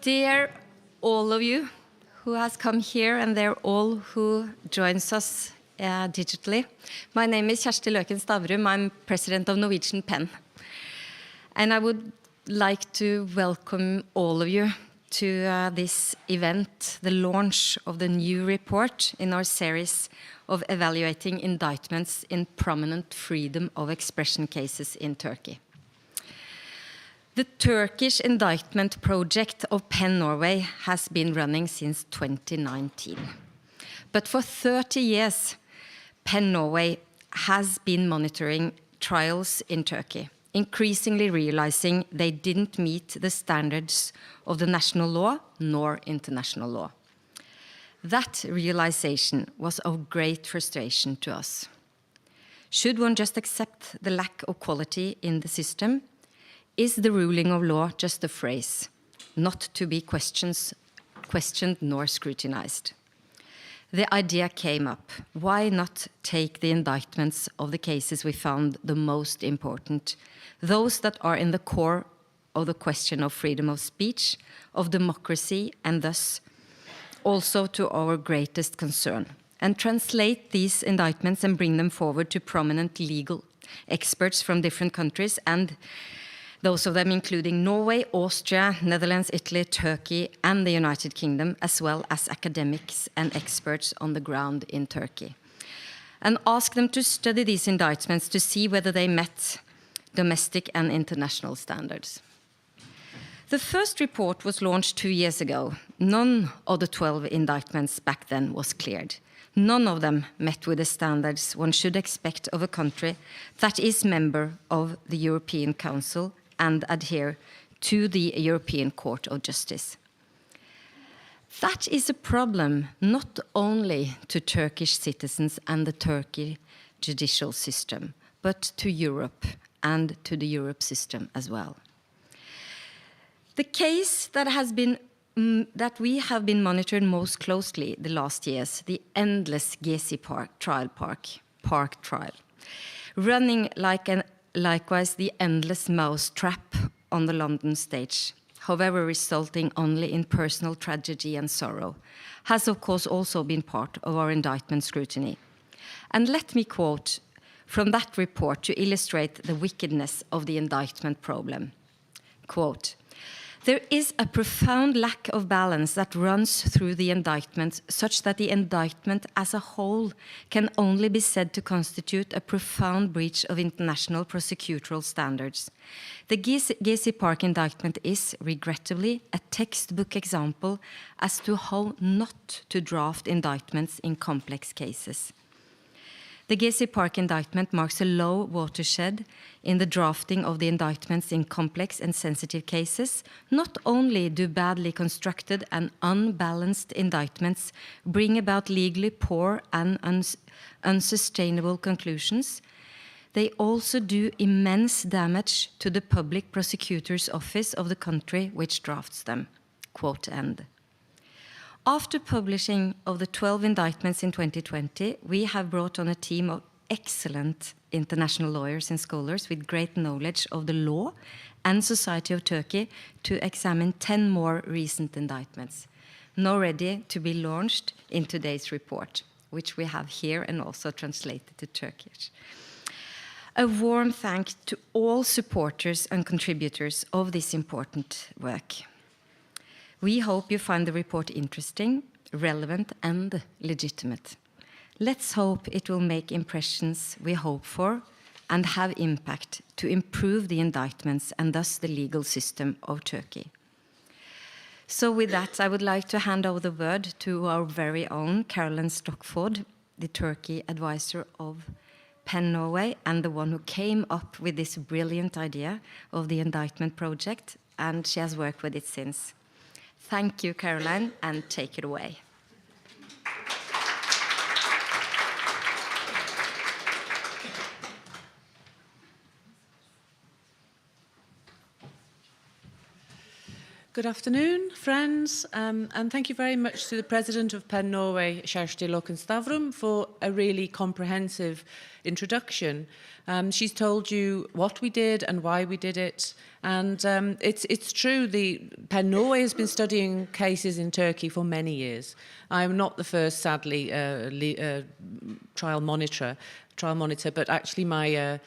Dear all of you who has come here and they're all who joins us digitally. My name is Kjersti Løken Stavrum. I'm president of Norwegian PEN. And I would like to welcome all of you to this event, the launch of the new report in our series of evaluating indictments in prominent freedom of expression cases in Turkey. The Turkish indictment project of PEN Norway has been running since 2019. But for 30 years, PEN Norway has been monitoring trials in Turkey, increasingly realizing they didn't meet the standards of the national law nor international law. That realization was of great frustration to us. Should one just accept the lack of quality in the system? Is the ruling of law just a phrase, not to be questioned nor scrutinized? The idea came up, why not take the indictments of the cases we found the most important, those that are in the core of the question of freedom of speech, of democracy, and thus also to our greatest concern, and translate these indictments and bring them forward to prominent legal experts from different countries, and those of them including Norway, Austria, Netherlands, Italy, Turkey, and the United Kingdom, as well as academics and experts on the ground in Turkey, and ask them to study these indictments to see whether they met domestic and international standards. The first report was launched 2 years ago. None of the 12 indictments back then was cleared. None of them met with the standards one should expect of a country that is member of the European Council and adhere to the European Court of Justice. That is a problem not only to Turkish citizens and the Turkish judicial system, but to Europe and to the Europe system as well. The case that we have been monitoring most closely the last years, the endless Gezi Park trial, running likewise the endless mousetrap on the London stage, however resulting only in personal tragedy and sorrow, has of course also been part of our indictment scrutiny. And let me quote from that report to illustrate the wickedness of the indictment problem. Quote, "There is a profound lack of balance that runs through the indictment, such that the indictment as a whole can only be said to constitute a profound breach of international prosecutorial standards. The Gezi Park indictment is, regrettably, a textbook example as to how not to draft indictments in complex cases. The Gezi Park indictment marks a low watershed in the drafting of the indictments in complex and sensitive cases. Not only do badly constructed and unbalanced indictments bring about legally poor and unsustainable conclusions, they also do immense damage to the public prosecutor's office of the country which drafts them." Quote end. After publishing of the 12 indictments in 2020, we have brought on a team of excellent international lawyers and scholars with great knowledge of the law and society of Turkey to examine 10 more recent indictments, now ready to be launched in today's report, which we have here and also translated to Turkish. A warm thanks to all supporters and contributors of this important work. We hope you find the report interesting, relevant, and legitimate. Let's hope it will make impressions we hope for and have impact to improve the indictments and thus the legal system of Turkey. So with that, I would like to hand over the word to our very own Caroline Stockford, the Turkey advisor of PEN Norway and the one who came up with this brilliant idea of the indictment project, and she has worked with it since. Thank you, Caroline, and take it away. Good afternoon, friends, and thank you very much to the President of PEN Norway, Kjersti Løken-Stavrum, for a really comprehensive introduction. She's told you what we did and why we did it, and it's true, the PEN Norway has been studying cases in Turkey for many years. I'm not the first, sadly, trial monitor, but actually my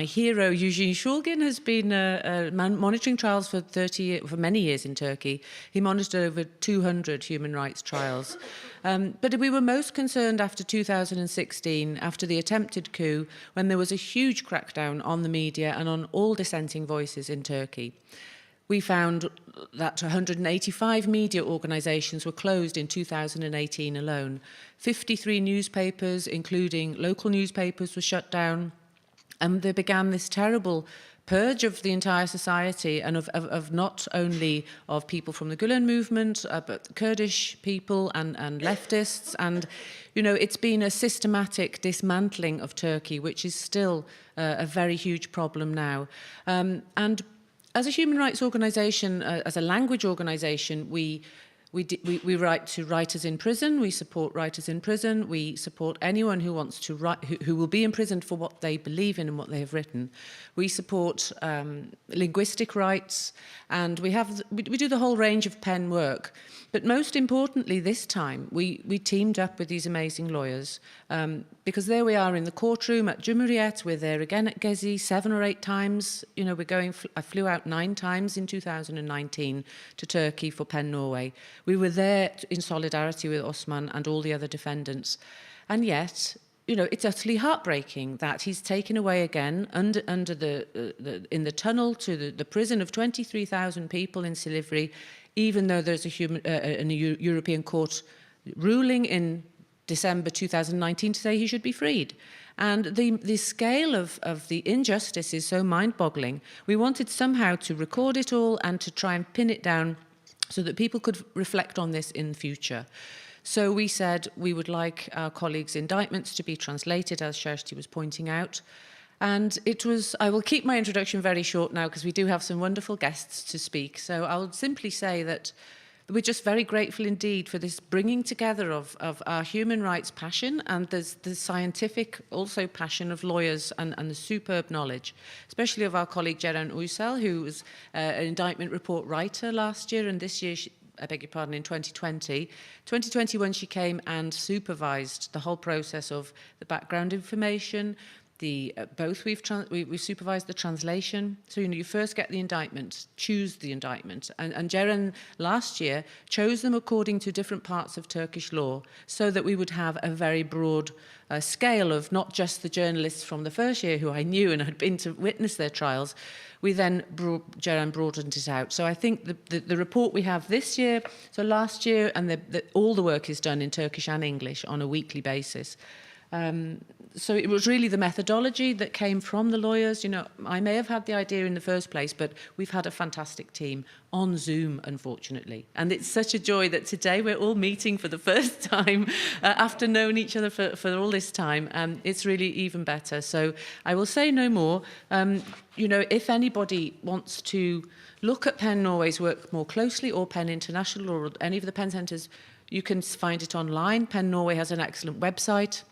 hero, Eugene Shulgin, has been monitoring trials for many years in Turkey. He monitored over 200 human rights trials. But we were most concerned after 2016, after the attempted coup, when there was a huge crackdown on the media and on all dissenting voices in Turkey. We found that 185 media organisations were closed in 2018 alone. 53 newspapers, including local newspapers, were shut down. And there began this terrible purge of the entire society and of not only of people from the Gülen movement, but Kurdish people and leftists. And, you know, it's been a systematic dismantling of Turkey, which is still a very huge problem now. And as a human rights organisation, as a language organisation, we write to writers in prison. We support writers in prison. We support anyone who wants to write, who will be imprisoned for what they believe in and what they have written. We support linguistic rights, and we do the whole range of PEN work. But most importantly, this time we teamed up with these amazing lawyers because there we are in the courtroom at Cumhuriyet. We're there again at Gezi 7 or 8 times. You know, I flew out 9 times in 2019 to Turkey for PEN Norway. We were there in solidarity with Osman and all the other defendants. And yet, you know, it's utterly heartbreaking that he's taken away again in the tunnel to the prison of 23,000 people in Silivri, even though there's a European court ruling in December 2019 to say he should be freed. And the scale of the injustice is so mind-boggling. We wanted somehow to record it all and to try and pin it down so that people could reflect on this in the future. So we said we would like our colleagues' indictments to be translated, as Kjersti was pointing out. And I will keep my introduction very short now because we do have some wonderful guests to speak. So I'll simply say that we're just very grateful indeed for this bringing together of our human rights passion and there's the scientific also passion of lawyers and the superb knowledge, especially of our colleague Ceren Uysel, who was an indictment report writer last year, and this year, I beg your pardon, in 2020. 2021 she came and supervised the whole process of the background information, we supervised the translation. So, you know, you first get the indictment, choose the indictment. And Ceren last year chose them according to different parts of Turkish law so that we would have a very broad scale of not just the journalists from the first year who I knew and had been to witness their trials. We then, Ceren broadened it out. So I think the report we have this year, so last year, and all the work is done in Turkish and English on a weekly basis. So it was really the methodology that came from the lawyers. You know, I may have had the idea in the first place, but we've had a fantastic team on Zoom, unfortunately. And it's such a joy that today we're all meeting for the first time after knowing each other for all this time. It's really even better. So I will say no more. You know, if anybody wants to look at PEN Norway's work more closely, or PEN International, or any of the PEN centres, you can find it online. PEN Norway has an excellent website.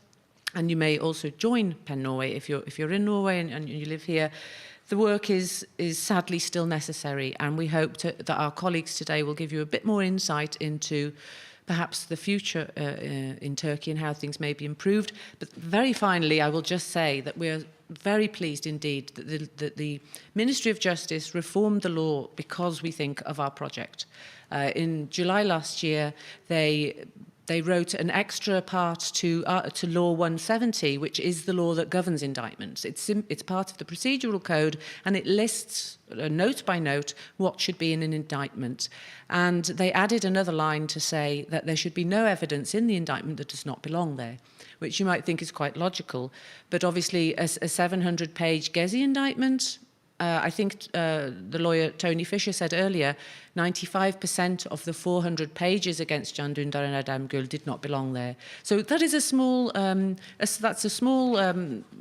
And you may also join PEN Norway if you're in Norway and you live here. The work is sadly still necessary, and we hope that our colleagues today will give you a bit more insight into perhaps the future in Turkey and how things may be improved. But very finally, I will just say that we're very pleased indeed that the Ministry of Justice reformed the law because we think of our project. In July last year, they wrote an extra part to Law 170, which is the law that governs indictments. It's part of the procedural code, and it lists, note by note, what should be in an indictment. And they added another line to say that there should be no evidence in the indictment that does not belong there, which you might think is quite logical. But obviously, a 700-page Gezi indictment, I think the lawyer Tony Fisher said earlier, 95% of the 400 pages against Can Dündar and Erdem Gül did not belong there. So that is a small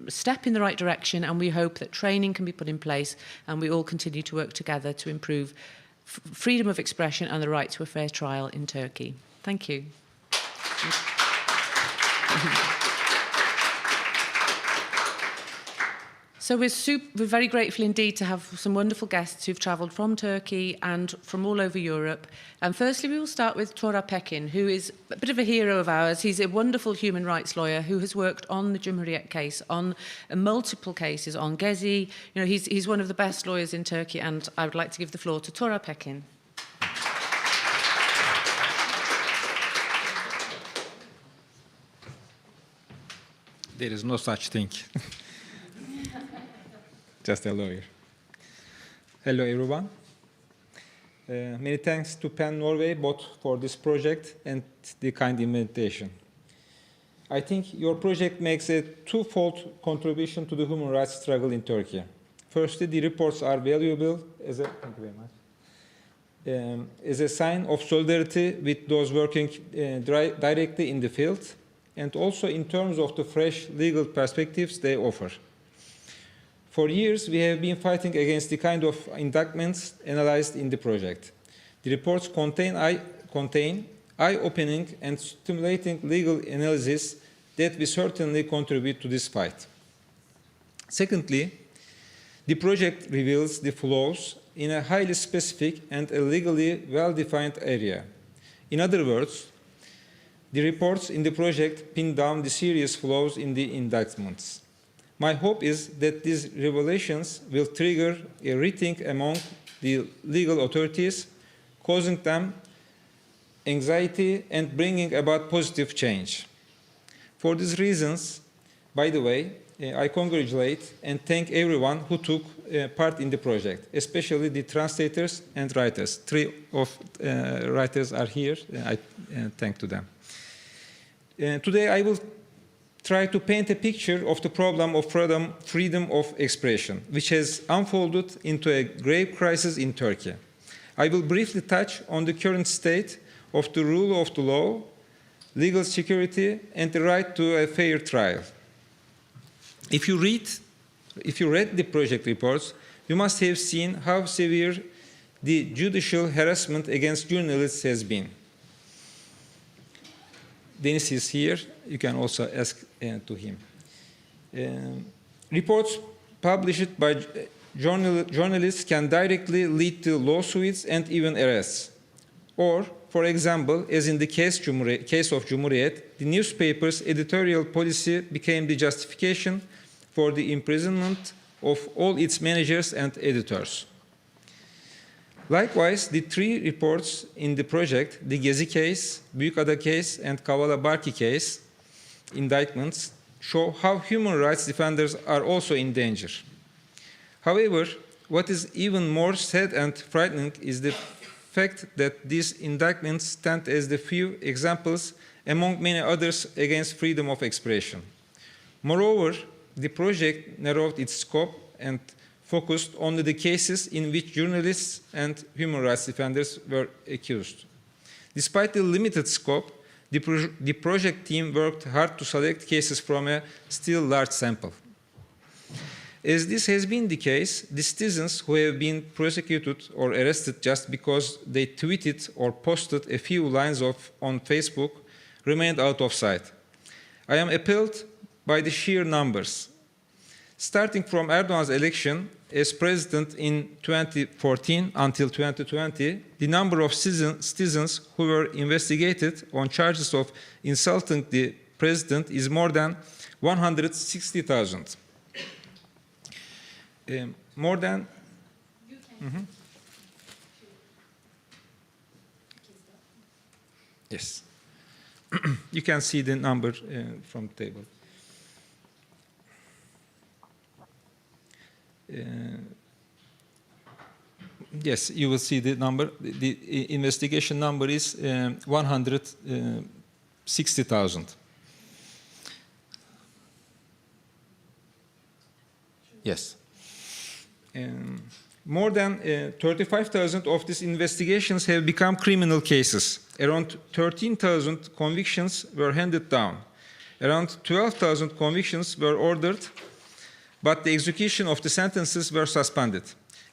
step in the right direction, and we hope that training can be put in place and we all continue to work together to improve freedom of expression and the right to a fair trial in Turkey. Thank you. So we're very grateful indeed to have some wonderful guests who've travelled from Turkey and from all over Europe. And firstly, we will start with Tora Pekin, who is a bit of a hero of ours. He's a wonderful human rights lawyer who has worked on the Cumhuriyet case, on multiple cases, on Gezi. You know, he's one of the best lawyers in Turkey, and I would like to give the floor to Tora Pekin. There is no such thing. Just a lawyer. Hello, everyone. Many thanks to PEN Norway both for this project and the kind invitation. I think your project makes a twofold contribution to the human rights struggle in Turkey. Firstly, the reports are valuable as a, thank you very much, as a sign of solidarity with those working directly in the field, and also in terms of the fresh legal perspectives they offer. For years, we have been fighting against the kind of indictments analyzed in the project. The reports contain eye-opening and stimulating legal analysis that we certainly contribute to this fight. Secondly, the project reveals the flaws in a highly specific and a legally well-defined area. In other words, the reports in the project pin down the serious flaws in the indictments. My hope is that these revelations will trigger a rethink among the legal authorities, causing them anxiety and bringing about positive change. For these reasons, by the way, I congratulate and thank everyone who took part in the project, especially the translators and writers. 3 of writers are here. I thank to them. Today I will try to paint a picture of the problem of freedom of expression, which has unfolded into a grave crisis in Turkey. I will briefly touch on the current state of the rule of the law, legal security, and the right to a fair trial. If you read the project reports, you must have seen how severe the judicial harassment against journalists has been. Dennis is here. You can also ask to him. Reports published by journalists can directly lead to lawsuits and even arrests. Or, for example, as in the case of Cumhuriyet, the newspaper's editorial policy became the justification for the imprisonment of all its managers and editors. Likewise, the 3 reports in the project, the Gezi case, Büyükada case, and Kavala Barki case, indictments, show how human rights defenders are also in danger. However, what is even more sad and frightening is the fact that these indictments stand as the few examples among many others against freedom of expression. Moreover, the project narrowed its scope and focused on the cases in which journalists and human rights defenders were accused. Despite the limited scope, the project team worked hard to select cases from a still large sample. As this has been the case, the citizens who have been prosecuted or arrested just because they tweeted or posted a few lines on Facebook remained out of sight. I am appalled by the sheer numbers. Starting from Erdogan's election as president in 2014 until 2020, the number of citizens who were investigated on charges of insulting the president is more than 160,000. More than... Yes. You can see the number from the table. Yes, you will see the number. The investigation number is 160,000. Yes. More than 35,000 of these investigations have become criminal cases. Around 13,000 convictions were handed down. Around 12,000 convictions were ordered, but the execution of the sentences were suspended.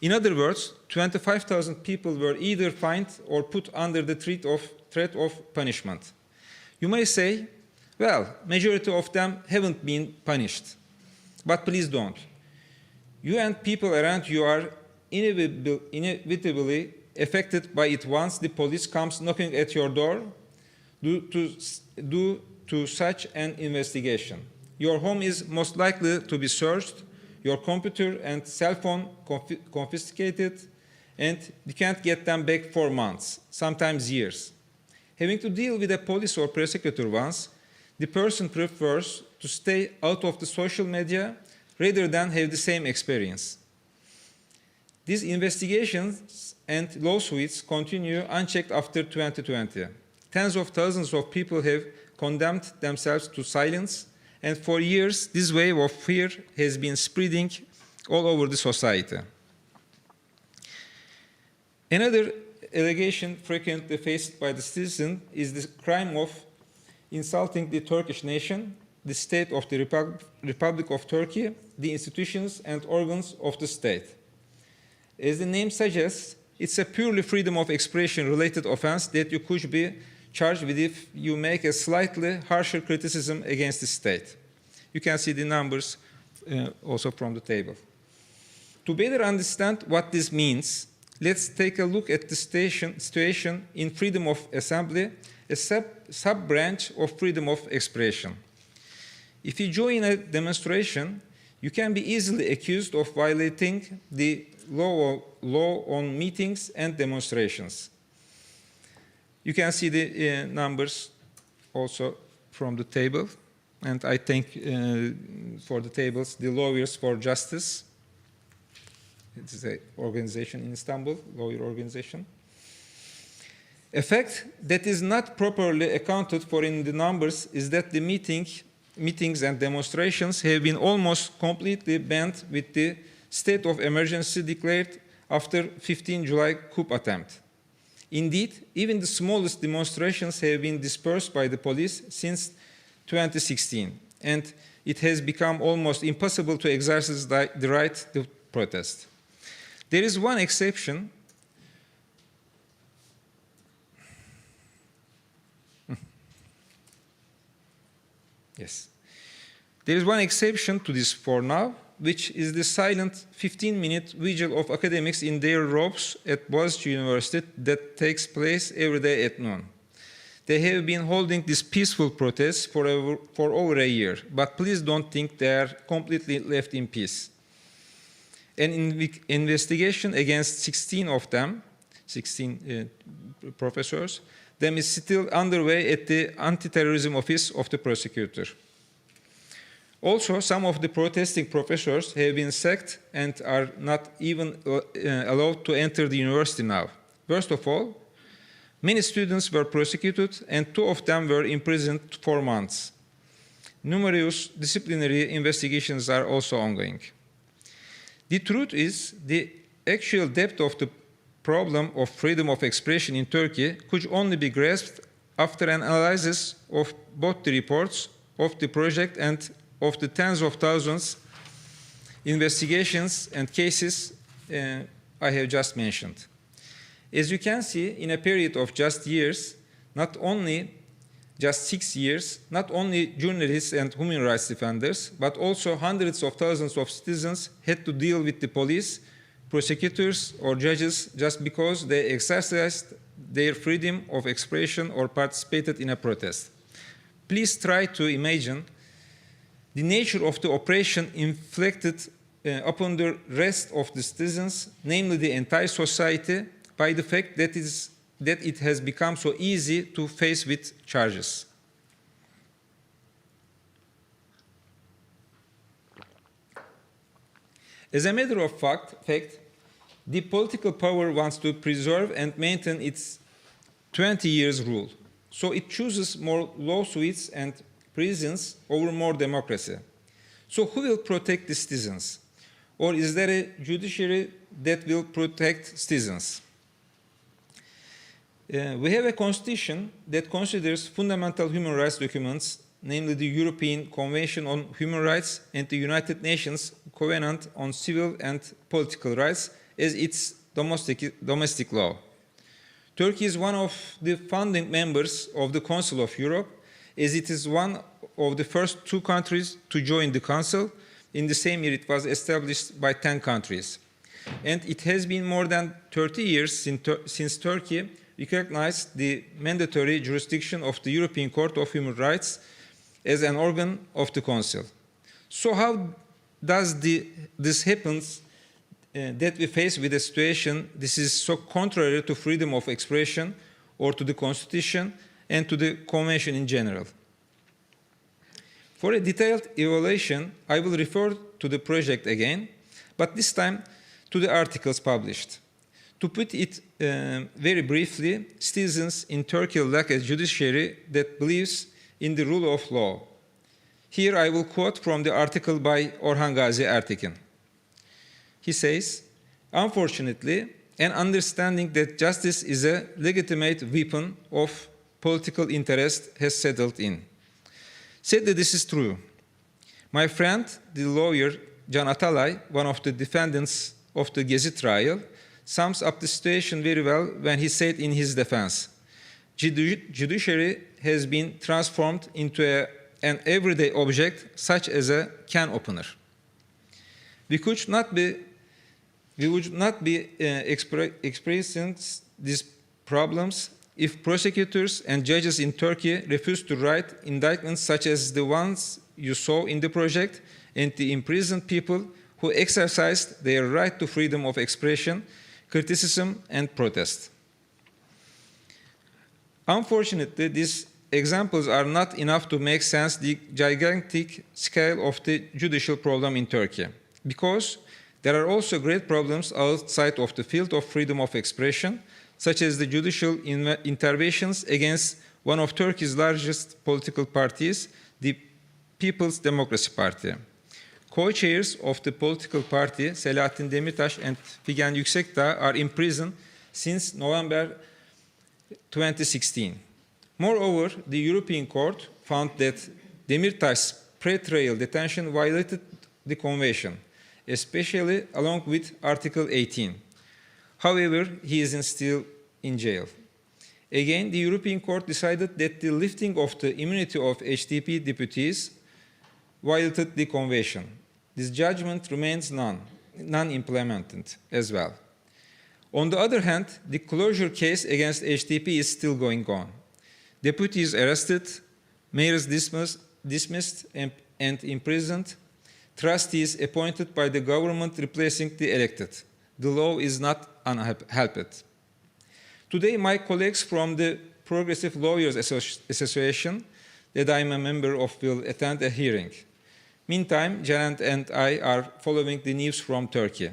In other words, 25,000 people were either fined or put under the threat of punishment. You may say, well, majority of them haven't been punished. But please don't. You and people around you are inevitably affected by it once the police comes knocking at your door due to such an investigation. Your home is most likely to be searched, your computer and cell phone confiscated, and you can't get them back for months, sometimes years. Having to deal with a police or prosecutor once, the person prefers to stay out of the social media rather than have the same experience. These investigations and lawsuits continue unchecked after 2020. Tens of thousands of people have condemned themselves to silence, and for years this wave of fear has been spreading all over the society. Another allegation frequently faced by the citizen is the crime of insulting the Turkish nation, the state of the Republic of Turkey, the institutions and organs of the state. As the name suggests, it's a purely freedom of expression related offense that you could be charged with if you make a slightly harsher criticism against the state. You can see the numbers also from the table. To better understand what this means, let's take a look at the situation in freedom of assembly, a sub-branch of freedom of expression. If you join a demonstration, you can be easily accused of violating the law on meetings and demonstrations. You can see the numbers also from the table, and I thank for the tables the Lawyers for Justice. It is an organization in Istanbul, lawyer organization. A fact that is not properly accounted for in the numbers is that the meetings and demonstrations have been almost completely banned with the state of emergency declared after 15 July coup attempt. Indeed, even the smallest demonstrations have been dispersed by the police since 2016, and it has become almost impossible to exercise the right to protest. There is one exception. Yes. There is one exception to this for now, which is the silent 15-minute vigil of academics in their robes at Boğaziçi University that takes place every day at noon. They have been holding this peaceful protest for over a year, but please don't think they are completely left in peace. An investigation against 16 of them, 16 professors, them is still underway at the Anti-Terrorism Office of the prosecutor. Also, some of the protesting professors have been sacked and are not even allowed to enter the university now. Worst of all, many students were prosecuted and 2 of them were imprisoned for months. Numerous disciplinary investigations are also ongoing. The truth is, the actual depth of the problem of freedom of expression in Turkey could only be grasped after an analysis of both the reports of the project and of the tens of thousands investigations and cases I have just mentioned. As you can see, in a period of just years, not only just 6 years, not only journalists and human rights defenders, but also hundreds of thousands of citizens had to deal with the police, prosecutors, or judges just because they exercised their freedom of expression or participated in a protest. Please try to imagine the nature of the oppression inflicted upon the rest of the citizens, namely the entire society, by the fact that it has become so easy to face with charges. As a matter of fact, the political power wants to preserve and maintain its 20 years rule. So it chooses more lawsuits and prisons over more democracy. So who will protect the citizens? Or is there a judiciary that will protect citizens? We have a constitution that considers fundamental human rights documents, namely the European Convention on Human Rights and the United Nations Covenant on Civil and Political Rights, as its domestic law. Turkey is one of the founding members of the Council of Europe, as it is one of the first 2 countries to join the Council. In the same year, it was established by 10 countries. And it has been more than 30 years since Turkey recognized the mandatory jurisdiction of the European Court of Human Rights as an organ of the Council. So how does this happen that we face with a situation this is so contrary to freedom of expression or to the Constitution and to the Convention in general? For a detailed evaluation, I will refer to the project again, but this time to the articles published. To put it very briefly, citizens in Turkey lack a judiciary that believes in the rule of law. Here I will quote from the article by Orhan Gazi Ertekin. He says, "Unfortunately, an understanding that justice is a legitimate weapon of political interest has settled in." Sadly, this is true. My friend, the lawyer Can Atalay, one of the defendants of the Gezi trial, sums up the situation very well when he said in his defense, "Judiciary has been transformed into an everyday object such as a can opener." We would not be experiencing these problems if prosecutors and judges in Turkey refused to write indictments such as the ones you saw in the project and to imprison people who exercised their right to freedom of expression, criticism, and protest. Unfortunately, these examples are not enough to make sense the gigantic scale of the judicial problem in Turkey, because there are also great problems outside of the field of freedom of expression, such as the judicial interventions against one of Turkey's largest political parties, the People's Democracy Party. Co-chairs of the political party, Selahattin Demirtas and Figen Yüksekdağ, are in prison since November 2016. Moreover, the European Court found that Demirtas' pre-trial detention violated the Convention, especially along with Article 18. However, he is still in jail. Again, the European Court decided that the lifting of the immunity of HDP deputies violated the Convention. This judgment remains non-implemented as well. On the other hand, the closure case against HDP is still going on. Deputies arrested, mayors dismissed and imprisoned, trustees appointed by the government replacing the elected. The law is not unhelped. Today, my colleagues from the Progressive Lawyers Association that I am a member of will attend a hearing. Meantime, Ceren and I are following the news from Turkey.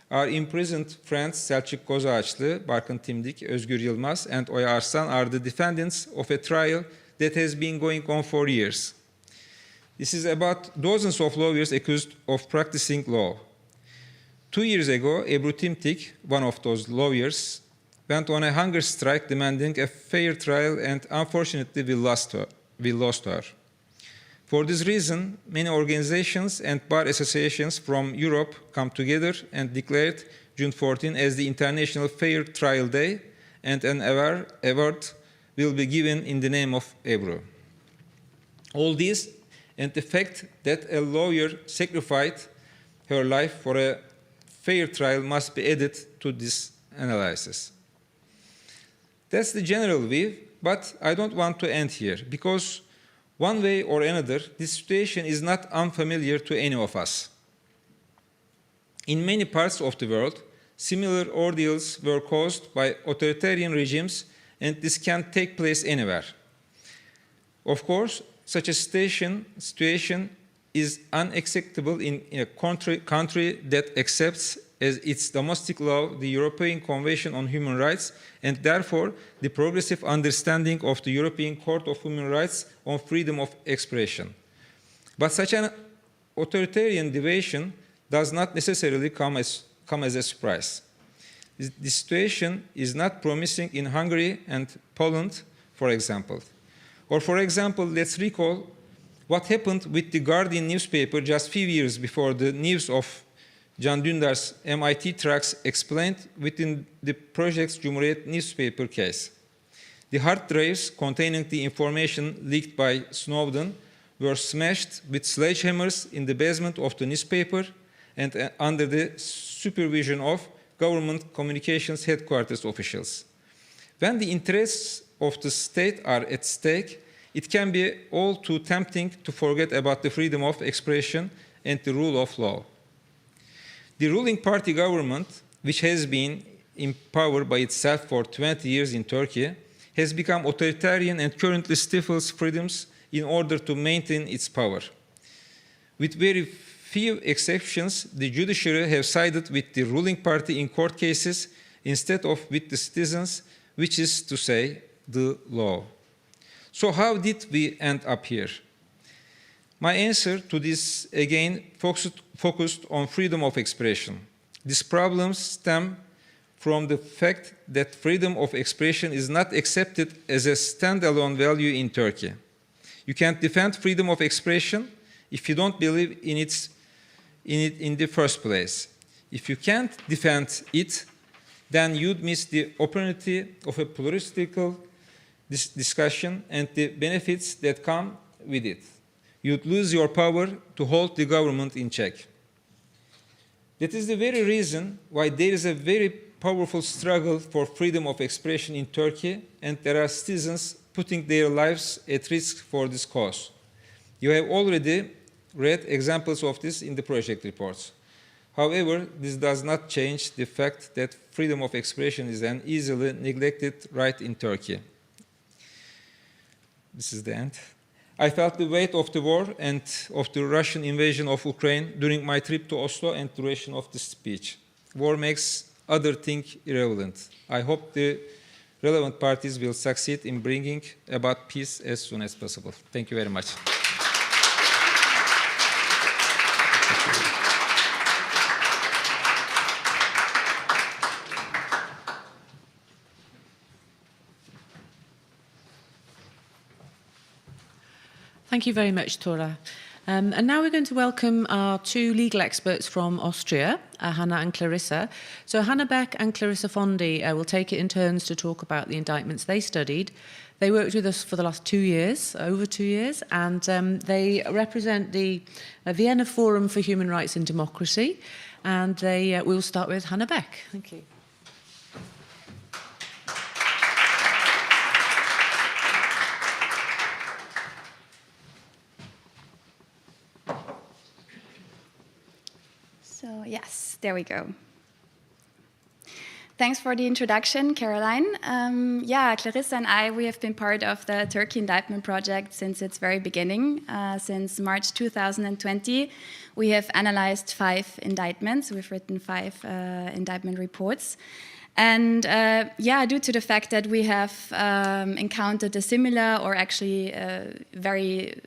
Our imprisoned friends Selçuk Kozağaçlı, Barkın Timdik, Özgür Yılmaz, and Oya Arslan are the defendants of a trial that has been going on for years. This is about dozens of lawyers accused of practicing law. 2 years ago, Ebru Timtik, one of those lawyers, went on a hunger strike demanding a fair trial, and unfortunately we lost her. For this reason, many organizations and bar associations from Europe come together and declared June 14 as the International Fair Trial Day, and an award will be given in the name of Ebru. All this and the fact that a lawyer sacrificed her life for a fair trial must be added to this analysis. That's the general view, but I don't want to end here, because one way or another, this situation is not unfamiliar to any of us. In many parts of the world, similar ordeals were caused by authoritarian regimes, and this can take place anywhere. Of course, such a situation is unacceptable in a country that accepts as its domestic law the European Convention on Human Rights, and therefore the progressive understanding of the European Court of Human Rights on freedom of expression. But such an authoritarian deviation does not necessarily come as a surprise. The situation is not promising in Hungary and Poland, for example. Or for example, let's recall what happened with the Guardian newspaper just a few years before the news of Can Dündar's MIT tracks explained within the Project Cumhuriyet newspaper case. The hard drives containing the information leaked by Snowden were smashed with sledgehammers in the basement of the newspaper and under the supervision of government communications headquarters officials. When the interests of the state are at stake, it can be all too tempting to forget about the freedom of expression and the rule of law. The ruling party government, which has been in power by itself for 20 years in Turkey, has become authoritarian and currently stifles freedoms in order to maintain its power. With very few exceptions, the judiciary have sided with the ruling party in court cases instead of with the citizens, which is to say, the law. So how did we end up here? My answer to this, again, focused on freedom of expression. These problems stem from the fact that freedom of expression is not accepted as a standalone value in Turkey. You can't defend freedom of expression if you don't believe in it in the first place. If you can't defend it, then you'd miss the opportunity of a pluralistic discussion and the benefits that come with it. You'd lose your power to hold the government in check. That is the very reason why there is a very powerful struggle for freedom of expression in Turkey, and there are citizens putting their lives at risk for this cause. You have already read examples of this in the project reports. However, this does not change the fact that freedom of expression is an easily neglected right in Turkey. This is the end. I felt the weight of the war and of the Russian invasion of Ukraine during my trip to Oslo and duration of this speech. War makes other things irrelevant. I hope the relevant parties will succeed in bringing about peace as soon as possible. Thank you very much. Thank you very much, Tora. And now we're going to welcome our two legal experts from Austria, Hannah and Clarissa. So Hannah Beck and Clarissa Fondi will take it in turns to talk about the indictments they studied. They worked with us for the last 2 years, over 2 years, and they represent the Vienna Forum for Human Rights and Democracy. And we'll start with Hannah Beck. Thank you. So yes, there we go. Thanks for the introduction, Caroline. Clarissa and I, we have been part of the Turkey Indictment project since its very beginning. Since March 2020, we have analyzed 5 indictments. We've written 5 indictment reports. And due to the fact that we have encountered a similar or actually very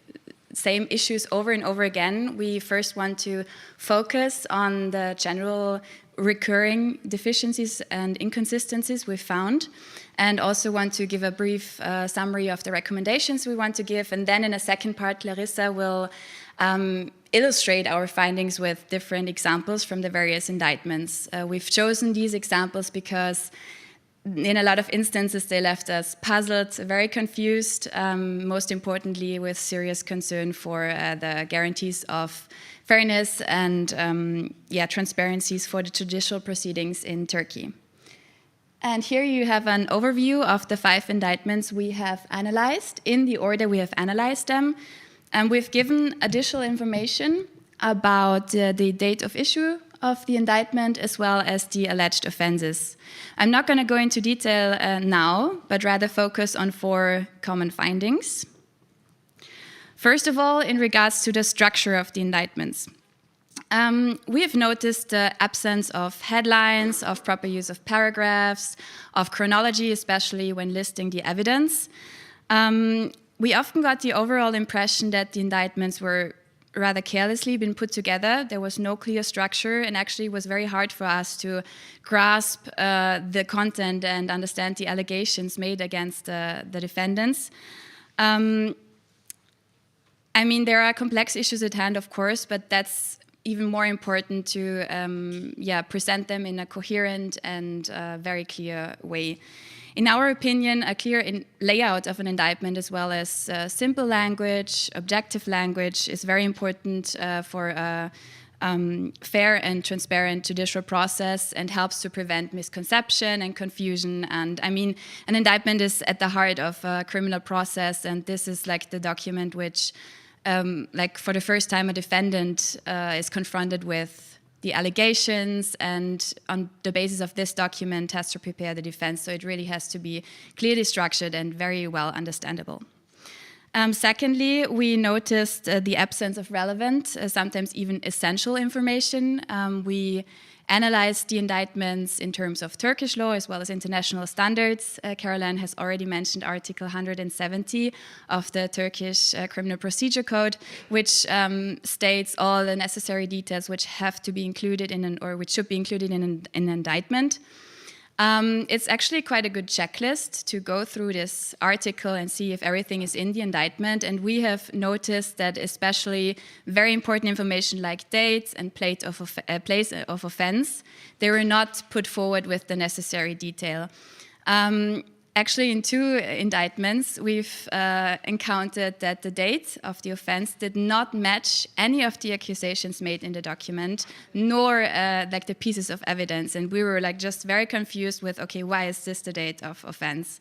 same issues over and over again, we first want to focus on the general recurring deficiencies and inconsistencies we found, and also want to give a brief summary of the recommendations we want to give. And then in a second part, Clarissa will illustrate our findings with different examples from the various indictments. We've chosen these examples because in a lot of instances, they left us puzzled, very confused, most importantly with serious concern for the guarantees of fairness and transparencies for the judicial proceedings in Turkey. And here you have an overview of the 5 indictments we have analyzed, in the order we have analyzed them. And we've given additional information about the date of issue of the indictment, as well as the alleged offenses. I'm not going to go into detail now, but rather focus on 4 common findings. First of all, in regards to the structure of the indictments. We have noticed the absence of headlines, of proper use of paragraphs, of chronology, especially when listing the evidence. We often got the overall impression that the indictments were rather carelessly been put together. There was no clear structure, and actually it was very hard for us to grasp the content and understand the allegations made against the defendants. I mean, there are complex issues at hand, of course, but that's even more important to present them in a coherent and very clear way. In our opinion, a clear layout of an indictment, as well as simple language, objective language, is very important for a fair and transparent judicial process, and helps to prevent misconception and confusion. And I mean, an indictment is at the heart of a criminal process, and this is like the document which, like for the first time, a defendant is confronted with the allegations, and on the basis of this document has to prepare the defense. So it really has to be clearly structured and very well understandable. Secondly, we noticed the absence of relevant, sometimes even essential information. We analyzed the indictments in terms of Turkish law as well as international standards. Caroline has already mentioned Article 170 of the Turkish Criminal Procedure Code, which states all the necessary details which have to be included in which should be included in an indictment. It's actually quite a good checklist to go through this article and see if everything is in the indictment. And we have noticed that especially very important information like dates and place of offense, they were not put forward with the necessary detail. Actually, in 2 indictments, we've encountered that the date of the offense did not match any of the accusations made in the document, nor like the pieces of evidence. And we were like just very confused with, okay, why is this the date of offense?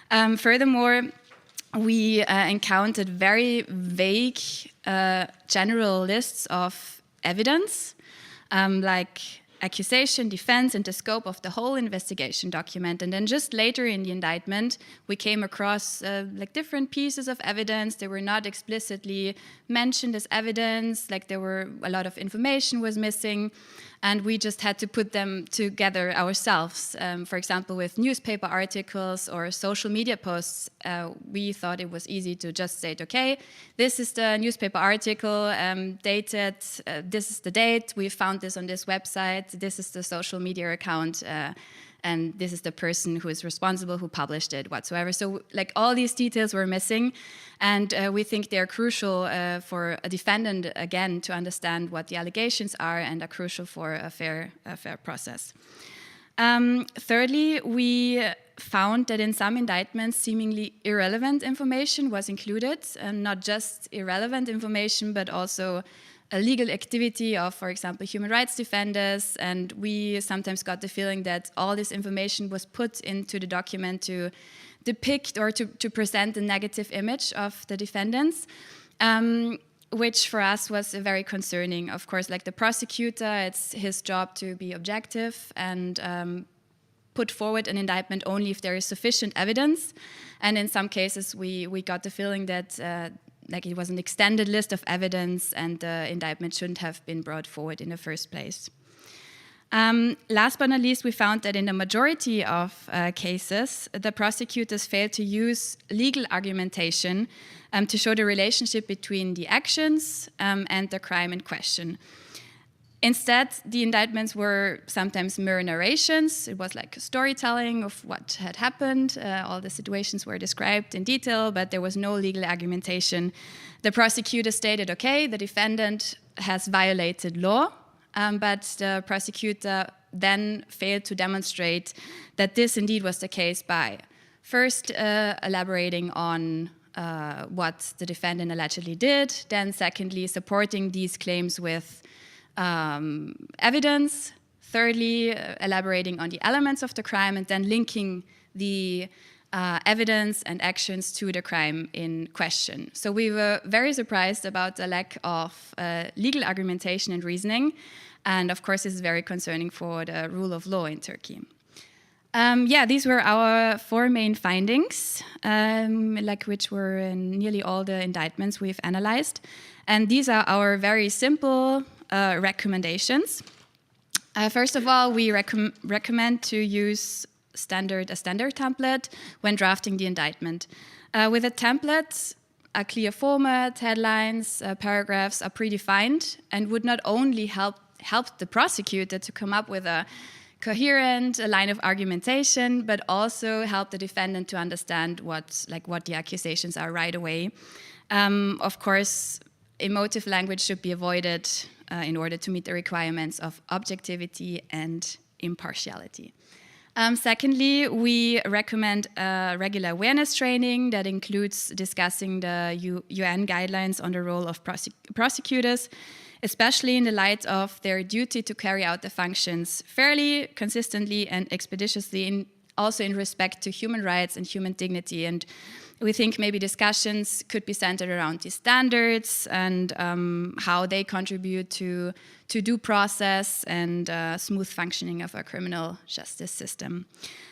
Furthermore, we encountered very vague general lists of evidence, like accusation, defense, and the scope of the whole investigation document. And then just later in the indictment, we came across like different pieces of evidence. They were not explicitly mentioned as evidence, like there were a lot of information was missing, and we just had to put them together ourselves. For example, with newspaper articles or social media posts, we thought it was easy to just say, okay, this is the newspaper article dated, this is the date, we found this on this website, this is the social media account, and this is the person who is responsible, who published it, whatsoever. So like all these details were missing, and we think they're crucial for a defendant, again, to understand what the allegations are, and are crucial for a fair process. Thirdly, we found that in some indictments, seemingly irrelevant information was included, and not just irrelevant information, but also a legal activity of, for example, human rights defenders. And we sometimes got the feeling that all this information was put into the document to depict or to present a negative image of the defendants, which for us was very concerning. Of course, like the prosecutor, it's his job to be objective and put forward an indictment only if there is sufficient evidence. And in some cases, we got the feeling that like it was an extended list of evidence, and the indictment shouldn't have been brought forward in the first place. Last but not least, we found that in the majority of cases, the prosecutors failed to use legal argumentation to show the relationship between the actions and the crime in question. Instead, the indictments were sometimes mere narrations. It was like a storytelling of what had happened. All the situations were described in detail, but there was no legal argumentation. The prosecutor stated, okay, the defendant has violated law, but the prosecutor then failed to demonstrate that this indeed was the case by first elaborating on what the defendant allegedly did, then secondly, supporting these claims with evidence, thirdly, elaborating on the elements of the crime, and then linking the evidence and actions to the crime in question. So we were very surprised about the lack of legal argumentation and reasoning, and of course this is very concerning for the rule of law in Turkey. These were our 4 main findings, like which were in nearly all the indictments we've analyzed. And these are our very simple recommendations. First of all, we recommend to use a standard template when drafting the indictment. With a template, a clear format, headlines, paragraphs are predefined, and would not only help the prosecutor to come up with a coherent line of argumentation, but also help the defendant to understand what the accusations are right away. Of course, emotive language should be avoided. in order to meet the requirements of objectivity and impartiality. Secondly, we recommend regular awareness training that includes discussing the UN guidelines on the role of prosecutors, especially in the light of their duty to carry out the functions fairly, consistently, and expeditiously, also in respect to human rights and human dignity. And we think maybe discussions could be centered around these standards and how they contribute to due process and smooth functioning of our criminal justice system.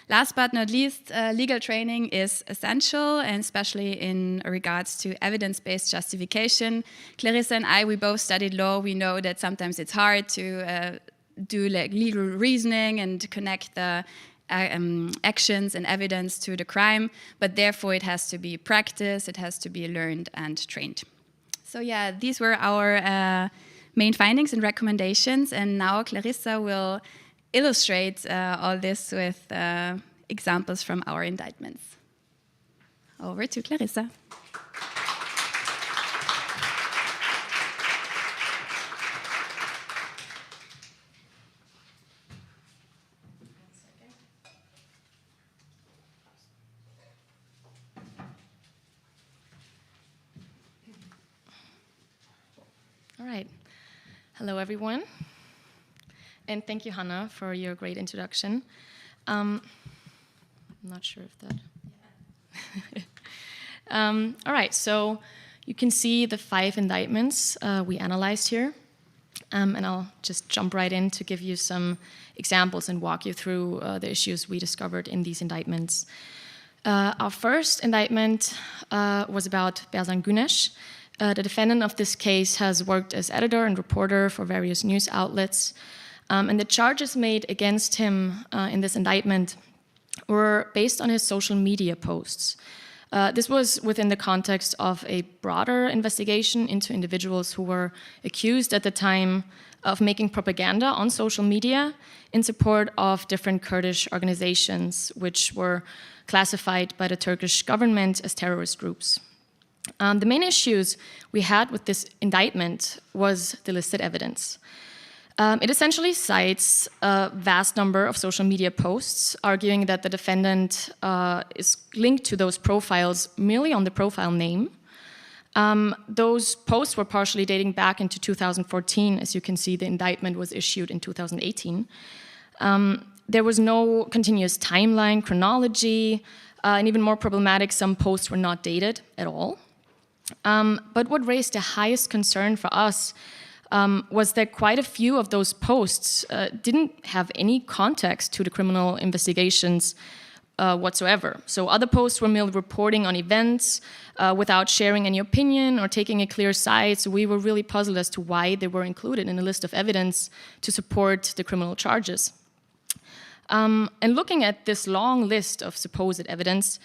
Last but not least, legal training is essential, and especially in regards to evidence-based justification. Clarissa and I, we both studied law. We know that sometimes it's hard to do like legal reasoning and connect the actions and evidence to the crime, but therefore it has to be practiced, it has to be learned and trained. So yeah, these were our main findings and recommendations, and now Clarissa will illustrate all this with examples from our indictments. Over to Clarissa. All right. Hello, everyone. And thank you, Hannah, for your great introduction. I'm not sure if that... all right, so you can see the 5 indictments we analyzed here. And I'll just jump right in to give you some examples and walk you through the issues we discovered in these indictments. Our first indictment was about Berzan Güneş. The defendant of this case has worked as editor and reporter for various news outlets. And the charges made against him in this indictment were based on his social media posts. This was within the context of a broader investigation into individuals who were accused at the time of making propaganda on social media in support of different Kurdish organizations, which were classified by the Turkish government as terrorist groups. The main issues we had with this indictment was the listed evidence. It essentially cites a vast number of social media posts, arguing that the defendant is linked to those profiles merely on the profile name. Those posts were partially dating back into 2014. As you can see, the indictment was issued in 2018. There was no continuous timeline, chronology, and even more problematic, some posts were not dated at all. But what raised the highest concern for us was that quite a few of those posts didn't have any context to the criminal investigations whatsoever. So other posts were merely reporting on events without sharing any opinion or taking a clear side. So we were really puzzled as to why they were included in a list of evidence to support the criminal charges. And looking at this long list of supposed evidence,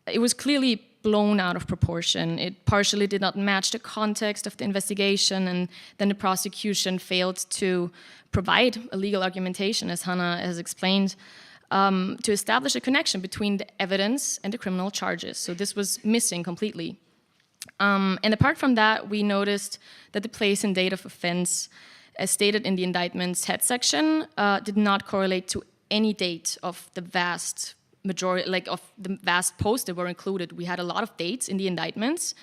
it was clearly blown out of proportion. It partially did not match the context of the investigation, and then the prosecution failed to provide a legal argumentation, as Hannah has explained, to establish a connection between the evidence and the criminal charges. So this was missing completely. And apart from that, we noticed that the place and date of offense, as stated in the indictment's head section, did not correlate to any date of the vast majority, like of the vast posts that were included. We had a lot of dates in the indictments.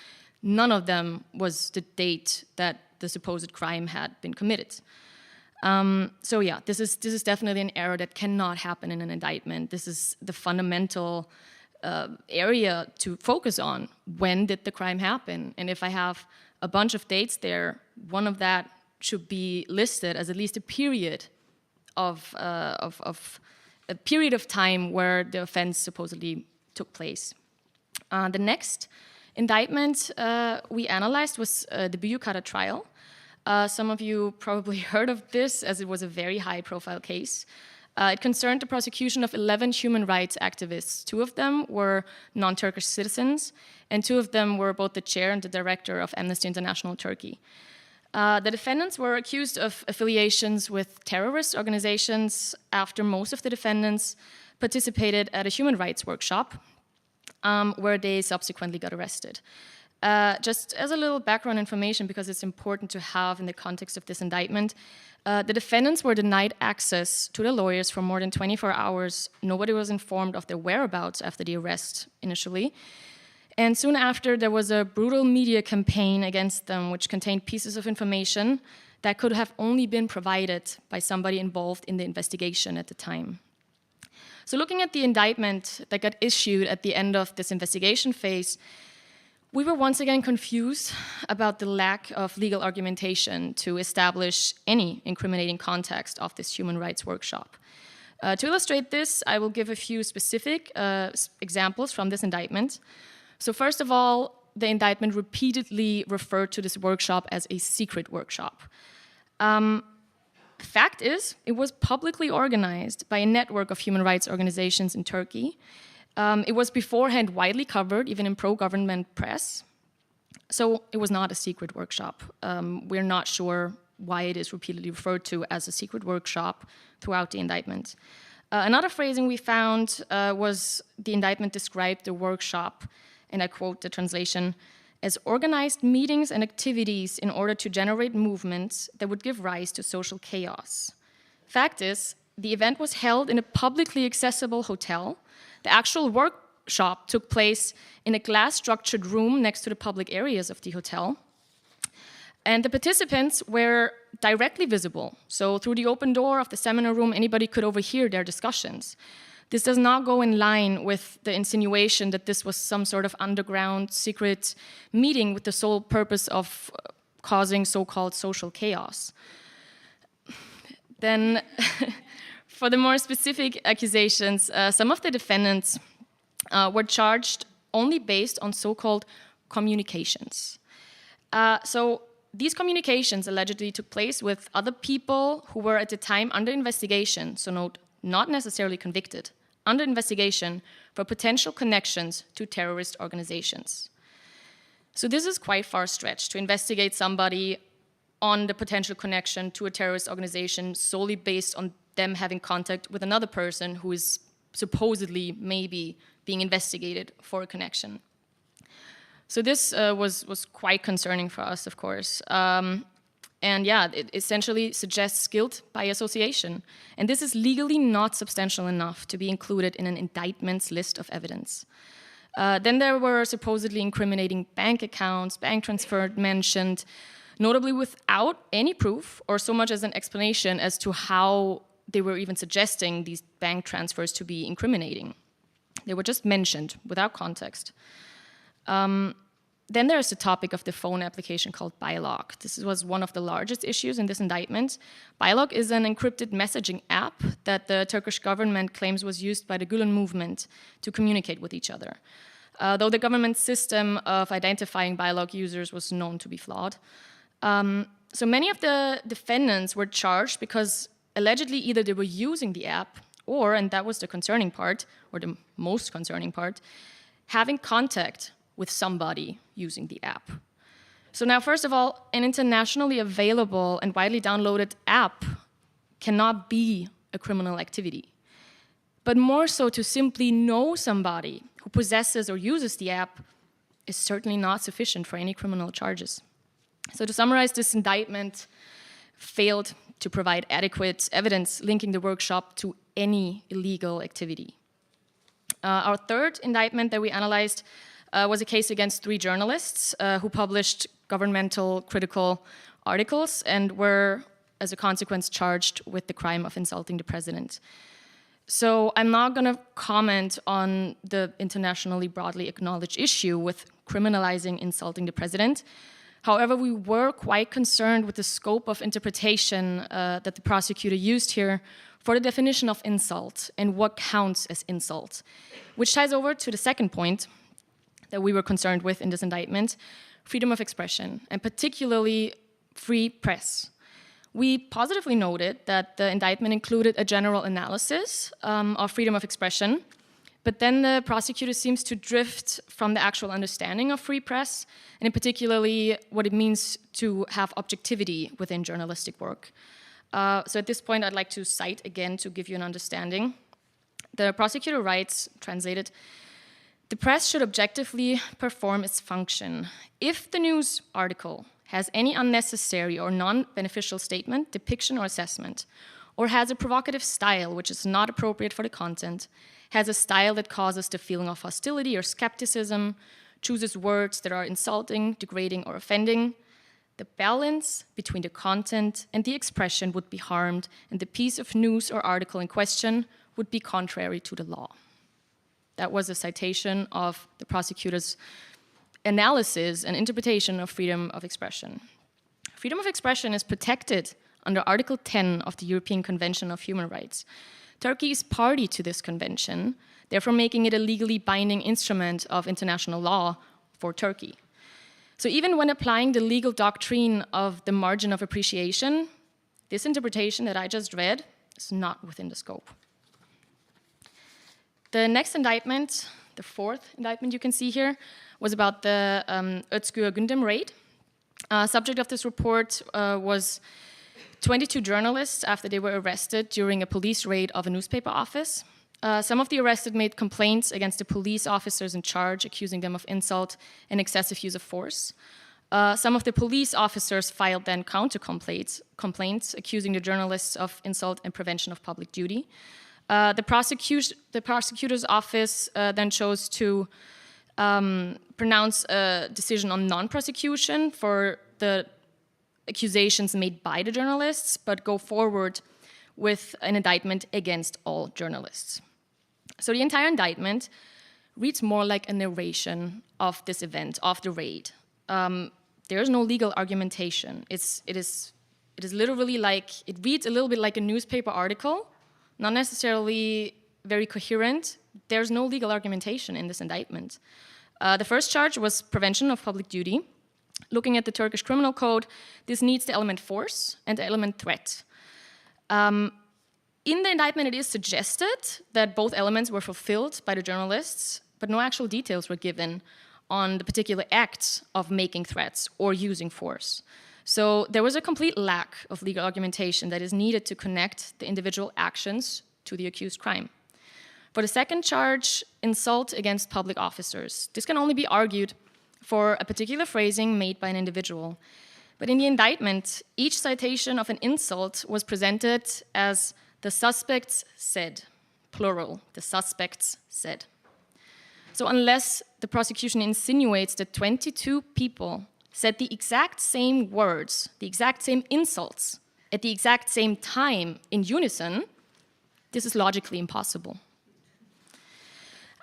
None of them was the date that the supposed crime had been committed. So yeah, this is definitely an error that cannot happen in an indictment. This is the fundamental area to focus on. When did the crime happen? And if I have a bunch of dates there, one of that should be listed as at least a period of a period of time where the offense supposedly took place. The next indictment we analyzed was the Büyükada trial. Some of you probably heard of this, as it was a very high-profile case. It concerned the prosecution of 11 human rights activists. 2 of them were non-Turkish citizens, and 2 of them were both the chair and the director of Amnesty International Turkey. The defendants were accused of affiliations with terrorist organizations after most of the defendants participated at a human rights workshop where they subsequently got arrested. Just as a little background information, because it's important to have in the context of this indictment, the defendants were denied access to the lawyers for more than 24 hours. Nobody was informed of their whereabouts after the arrest initially. And soon after, there was a brutal media campaign against them, which contained pieces of information that could have only been provided by somebody involved in the investigation at the time. So looking at the indictment that got issued at the end of this investigation phase, we were once again confused about the lack of legal argumentation to establish any incriminating context of this human rights workshop. To illustrate this, I will give a few specific examples from this indictment. So first of all, the indictment repeatedly referred to this workshop as a secret workshop. Fact is, it was publicly organized by a network of human rights organizations in Turkey. It was beforehand widely covered, even in pro-government press. So it was not a secret workshop. We're not sure why it is repeatedly referred to as a secret workshop throughout the indictment. Another phrasing we found was the indictment described the workshop, and I quote the translation, as organized meetings and activities in order to generate movements that would give rise to social chaos. Fact is, the event was held in a publicly accessible hotel. The actual workshop took place in a glass-structured room next to the public areas of the hotel. And the participants were directly visible. So through the open door of the seminar room, anybody could overhear their discussions. This does not go in line with the insinuation that this was some sort of underground secret meeting with the sole purpose of causing so-called social chaos. Then, for the more specific accusations, some of the defendants were charged only based on so-called communications. So these communications allegedly took place with other people who were at the time under investigation, so note, not necessarily convicted, under investigation for potential connections to terrorist organizations. So this is quite far-stretched to investigate somebody on the potential connection to a terrorist organization solely based on them having contact with another person who is supposedly maybe being investigated for a connection. So this was quite concerning for us, of course. And yeah, it essentially suggests guilt by association. And this is legally not substantial enough to be included in an indictment's list of evidence. Then there were supposedly incriminating bank accounts, bank transfer mentioned, notably without any proof or so much as an explanation as to how they were even suggesting these bank transfers to be incriminating. They were just mentioned without context. Then there's the topic of the phone application called Bilog. This was one of the largest issues in this indictment. Bilog is an encrypted messaging app that the Turkish government claims was used by the Gülen movement to communicate with each other. Though the government system of identifying Bilog users was known to be flawed. So many of the defendants were charged because allegedly either they were using the app or, and that was the concerning part, or the most concerning part, having contact with somebody using the app. So now, first of all, an internationally available and widely downloaded app cannot be a criminal activity. But more so, to simply know somebody who possesses or uses the app is certainly not sufficient for any criminal charges. So to summarize, this indictment failed to provide adequate evidence linking the workshop to any illegal activity. Our third indictment that we analyzed was a case against 3 journalists who published governmental critical articles and were, as a consequence, charged with the crime of insulting the president. So I'm not going to comment on the internationally broadly acknowledged issue with criminalizing insulting the president. However, we were quite concerned with the scope of interpretation that the prosecutor used here for the definition of insult and what counts as insult, which ties over to the second point that we were concerned with in this indictment, freedom of expression, and particularly free press. We positively noted that the indictment included a general analysis of freedom of expression, but then the prosecutor seems to drift from the actual understanding of free press, and in particularly what it means to have objectivity within journalistic work. So at this point, I'd like to cite again to give you an understanding. The prosecutor writes, translated, The press should objectively perform its function. If the news article has any unnecessary or non-beneficial statement, depiction, or assessment, or has a provocative style which is not appropriate for the content, has a style that causes the feeling of hostility or skepticism, chooses words that are insulting, degrading, or offending, the balance between the content and the expression would be harmed, and the piece of news or article in question would be contrary to the law. That was a citation of the prosecutor's analysis and interpretation of freedom of expression. Freedom of expression is protected under Article 10 of the European Convention of Human Rights. Turkey is party to this convention, therefore making it a legally binding instrument of international law for Turkey. So even when applying the legal doctrine of the margin of appreciation, this interpretation that I just read is not within the scope. The next indictment, the fourth indictment you can see here, was about the Özgür Gundam Raid. Subject of this report was 22 journalists after they were arrested during a police raid of a newspaper office. Some of the arrested made complaints against the police officers in charge, accusing them of insult and excessive use of force. Some of the police officers filed then counter-complaints, accusing the journalists of insult and prevention of public duty. The prosecutor's office then chose to pronounce a decision on non-prosecution for the accusations made by the journalists, but go forward with an indictment against all journalists. So the entire indictment reads more like a narration of this event, of the raid. There is no legal argumentation. It is literally like, it reads a little bit like a newspaper article, not necessarily very coherent. There's no legal argumentation in this indictment. The first charge was prevention of public duty. Looking at the Turkish criminal code, this needs the element force and the element threat. In the indictment, it is suggested that both elements were fulfilled by the journalists, but no actual details were given on the particular acts of making threats or using force. So there was a complete lack of legal argumentation that is needed to connect the individual actions to the accused crime. For the second charge, insult against public officers, this can only be argued for a particular phrasing made by an individual. But in the indictment, each citation of an insult was presented as the suspects said, plural, the suspects said. So unless the prosecution insinuates that 22 people said the exact same words, the exact same insults, at the exact same time in unison, this is logically impossible.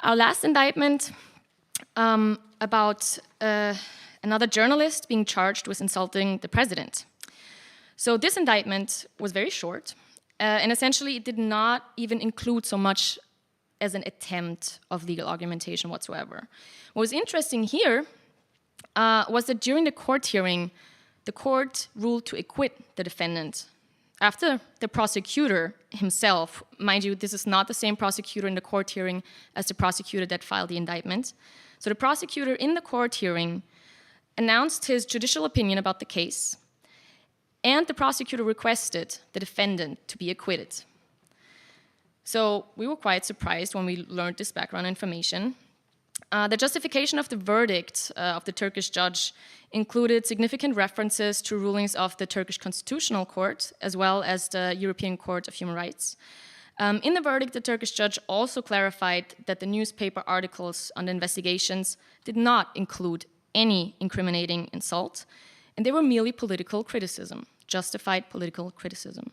Our last indictment about another journalist being charged with insulting the president. So this indictment was very short, and essentially it did not even include so much as an attempt of legal argumentation whatsoever. What was interesting here was that during the court hearing, the court ruled to acquit the defendant. After the prosecutor himself, mind you, this is not the same prosecutor in the court hearing as the prosecutor that filed the indictment. So the prosecutor in the court hearing announced his judicial opinion about the case, and the prosecutor requested the defendant to be acquitted. So we were quite surprised when we learned this background information. The justification of the verdict of the Turkish judge included significant references to rulings of the Turkish Constitutional Court, as well as the European Court of Human Rights. In the verdict, the Turkish judge also clarified that the newspaper articles on the investigations did not include any incriminating insult, and they were merely political criticism, justified political criticism.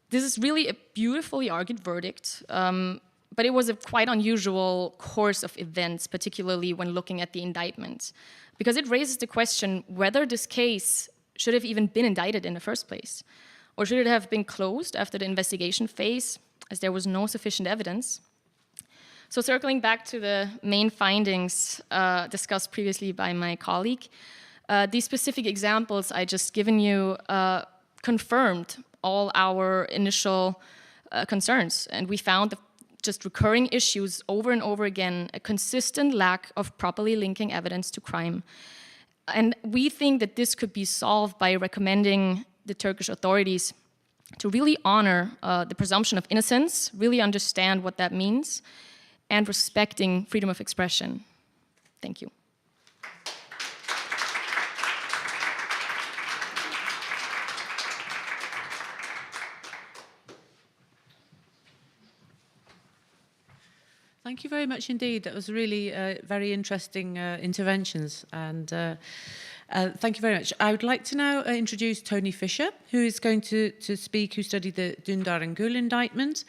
This is really a beautifully argued verdict, but it was a quite unusual course of events, particularly when looking at the indictment, because it raises the question whether this case should have even been indicted in the first place, or should it have been closed after the investigation phase, as there was no sufficient evidence. So circling back to the main findings discussed previously by my colleague, these specific examples I just given you confirmed all our initial concerns, and we found just recurring issues over and over again, a consistent lack of properly linking evidence to crime. And we think that this could be solved by recommending the Turkish authorities to really honor the presumption of innocence, really understand what that means, and respecting freedom of expression. Thank you. Thank you very much indeed. That was really very interesting interventions, and thank you very much. I would like to now introduce Tony Fisher, who is going to speak, who studied the Dündar and Gül indictment.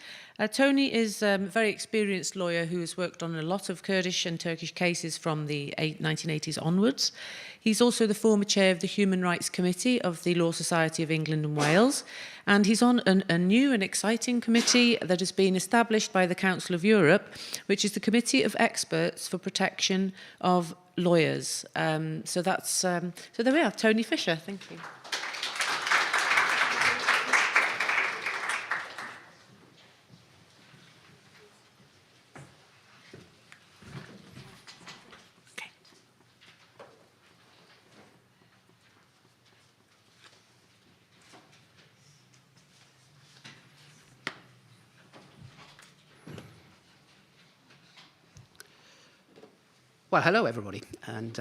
Tony is a very experienced lawyer who has worked on a lot of Kurdish and Turkish cases from the 1980s onwards. He's also the former chair of the Human Rights Committee of the Law Society of England and Wales, and he's on a new and exciting committee that has been established by the Council of Europe, which is the Committee of Experts for Protection of Lawyers. So there we are, Tony Fisher. Thank you. Well, hello, everybody. And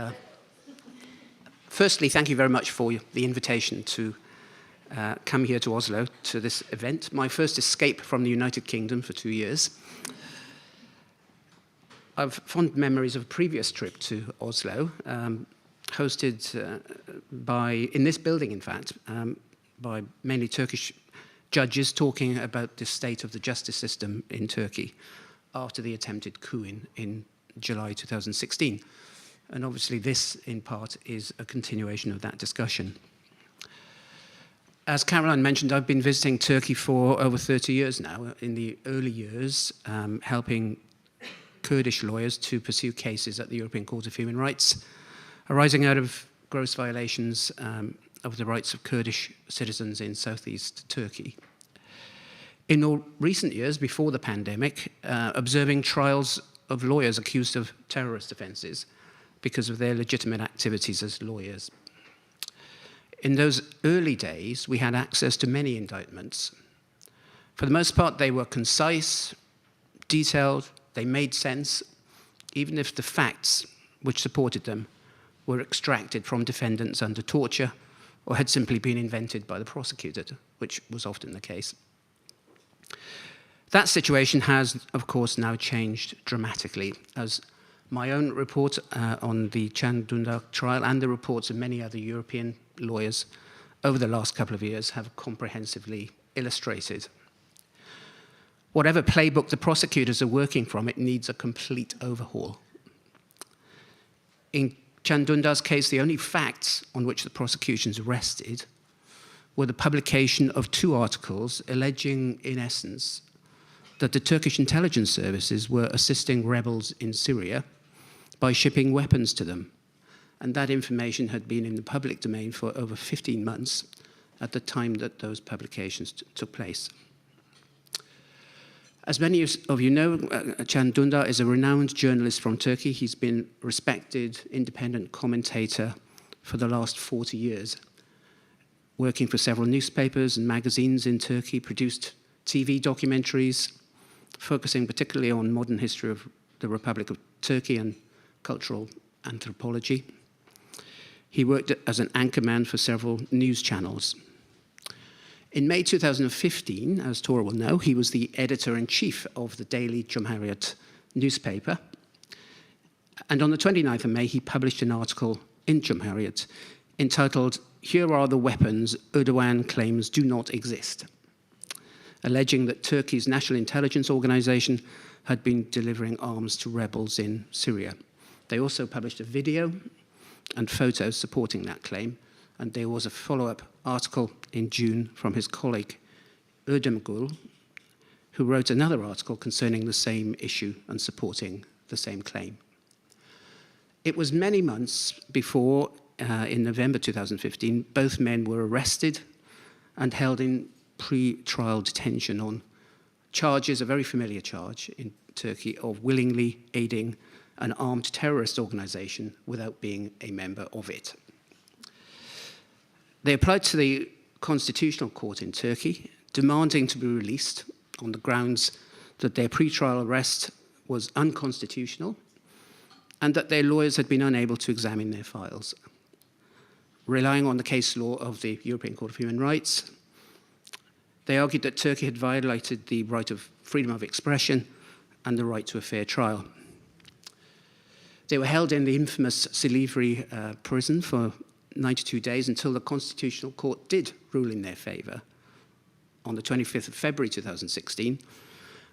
firstly, thank you very much for the invitation to come here to Oslo to this event. My first escape from the United Kingdom for 2 years. I've fond memories of a previous trip to Oslo, hosted in this building, in fact, by mainly Turkish judges talking about the state of the justice system in Turkey after the attempted coup in July 2016. And obviously this, in part, is a continuation of that discussion. As Caroline mentioned, I've been visiting Turkey for over 30 years now. In the early years, helping Kurdish lawyers to pursue cases at the European Court of Human Rights arising out of gross violations of the rights of Kurdish citizens in southeast Turkey. In all recent years, before the pandemic, observing trials of lawyers accused of terrorist offences because of their legitimate activities as lawyers. In those early days, we had access to many indictments. For the most part, they were concise, detailed, they made sense, even if the facts which supported them were extracted from defendants under torture or had simply been invented by the prosecutor, which was often the case. That situation has, of course, now changed dramatically, as my own report on the Can Dündar trial and the reports of many other European lawyers over the last couple of years have comprehensively illustrated. Whatever playbook the prosecutors are working from, it needs a complete overhaul. In Can Dündar's case, the only facts on which the prosecutions rested were the publication of 2 articles alleging, in essence, that the Turkish intelligence services were assisting rebels in Syria by shipping weapons to them. And that information had been in the public domain for over 15 months at the time that those publications took place. As many of you know, Can Dündar is a renowned journalist from Turkey. He's been a respected independent commentator for the last 40 years, working for several newspapers and magazines in Turkey, produced TV documentaries, focusing particularly on modern history of the Republic of Turkey and cultural anthropology. He worked as an anchorman for several news channels. In May 2015, as Tora will know, he was the editor-in-chief of the daily Cumhuriyet newspaper. And on the 29th of May, he published an article in Cumhuriyet entitled, "Here are the weapons Erdogan claims do not exist," alleging that Turkey's national intelligence organization had been delivering arms to rebels in Syria. They also published a video and photos supporting that claim, and there was a follow-up article in June from his colleague Erdem Gül, who wrote another article concerning the same issue and supporting the same claim. It was many months before, in November 2015, both men were arrested and held in pre-trial detention on charges, a very familiar charge in Turkey, of willingly aiding an armed terrorist organization without being a member of it. They applied to the Constitutional Court in Turkey, demanding to be released on the grounds that their pre-trial arrest was unconstitutional and that their lawyers had been unable to examine their files. Relying on the case law of the European Court of Human Rights, they argued that Turkey had violated the right of freedom of expression and the right to a fair trial. They were held in the infamous Silivri prison for 92 days until the Constitutional Court did rule in their favour on the 25th of February 2016,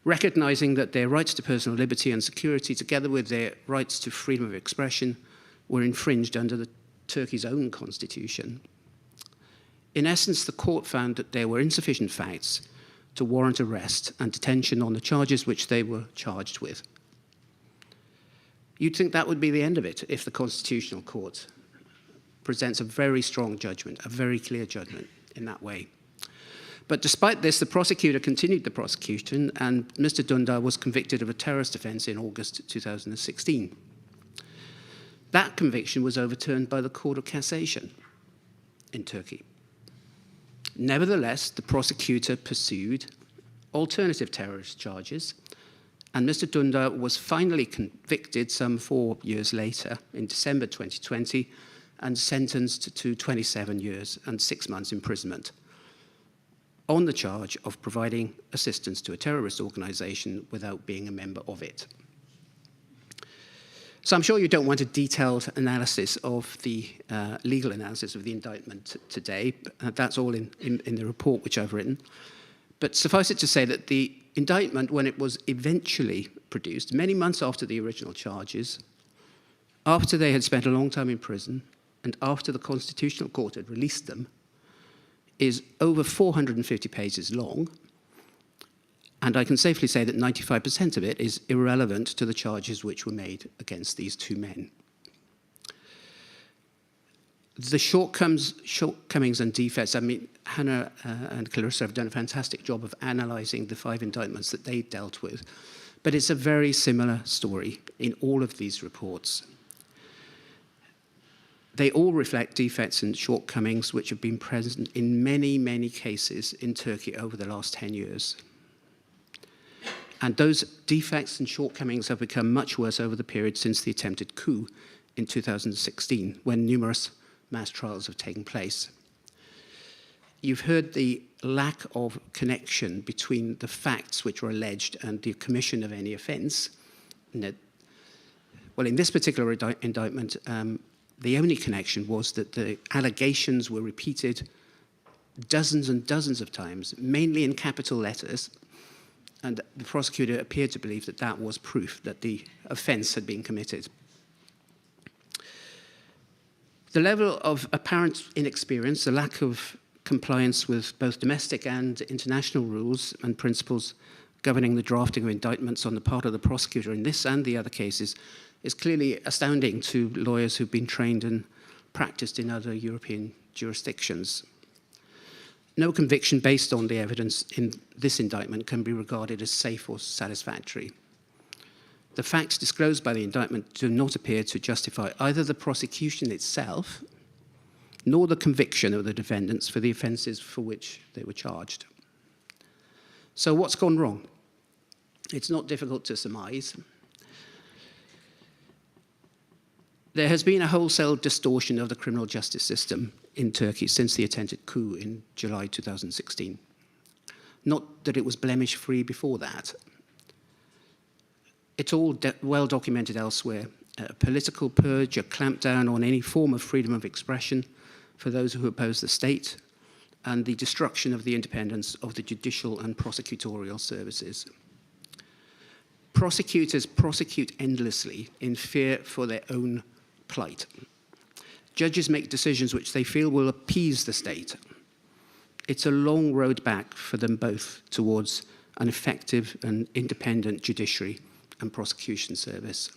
recognising that their rights to personal liberty and security, together with their rights to freedom of expression, were infringed under Turkey's own constitution. In essence, the court found that there were insufficient facts to warrant arrest and detention on the charges which they were charged with. You'd think that would be the end of it if the Constitutional Court presents a very strong judgment, a very clear judgment in that way. But despite this, the prosecutor continued the prosecution, and Mr. Dündar was convicted of a terrorist offence in August 2016. That conviction was overturned by the Court of Cassation in Turkey. Nevertheless, the prosecutor pursued alternative terrorist charges, and Mr. Dündar was finally convicted some 4 years later, in December 2020, and sentenced to 27 years and 6 months imprisonment on the charge of providing assistance to a terrorist organisation without being a member of it. So I'm sure you don't want a detailed analysis of the legal analysis of the indictment today. That's all in the report which I've written. But suffice it to say that the indictment, when it was eventually produced, many months after the original charges, after they had spent a long time in prison, and after the Constitutional Court had released them, is over 450 pages long, and I can safely say that 95% of it is irrelevant to the charges which were made against these two men. The shortcomings and defects, I mean, Hannah and Clarissa have done a fantastic job of analysing the 5 indictments that they dealt with, but it's a very similar story in all of these reports. They all reflect defects and shortcomings which have been present in many, many cases in Turkey over the last 10 years. And those defects and shortcomings have become much worse over the period since the attempted coup in 2016, when numerous mass trials have taken place. You've heard the lack of connection between the facts which were alleged and the commission of any offence. Well, in this particular indictment, the only connection was that the allegations were repeated dozens and dozens of times, mainly in capital letters, and the prosecutor appeared to believe that that was proof that the offence had been committed. The level of apparent inexperience, the lack of compliance with both domestic and international rules and principles governing the drafting of indictments on the part of the prosecutor in this and the other cases is clearly astounding to lawyers who've been trained and practiced in other European jurisdictions. No conviction based on the evidence in this indictment can be regarded as safe or satisfactory. The facts disclosed by the indictment do not appear to justify either the prosecution itself nor the conviction of the defendants for the offences for which they were charged. So what's gone wrong? It's not difficult to surmise. There has been a wholesale distortion of the criminal justice system in Turkey since the attempted coup in July 2016. Not that it was blemish-free before that. It's all well documented elsewhere. A political purge, a clampdown on any form of freedom of expression for those who oppose the state, and the destruction of the independence of the judicial and prosecutorial services. Prosecutors prosecute endlessly in fear for their own plight. Judges make decisions which they feel will appease the state. It's a long road back for them both towards an effective and independent judiciary and prosecution service.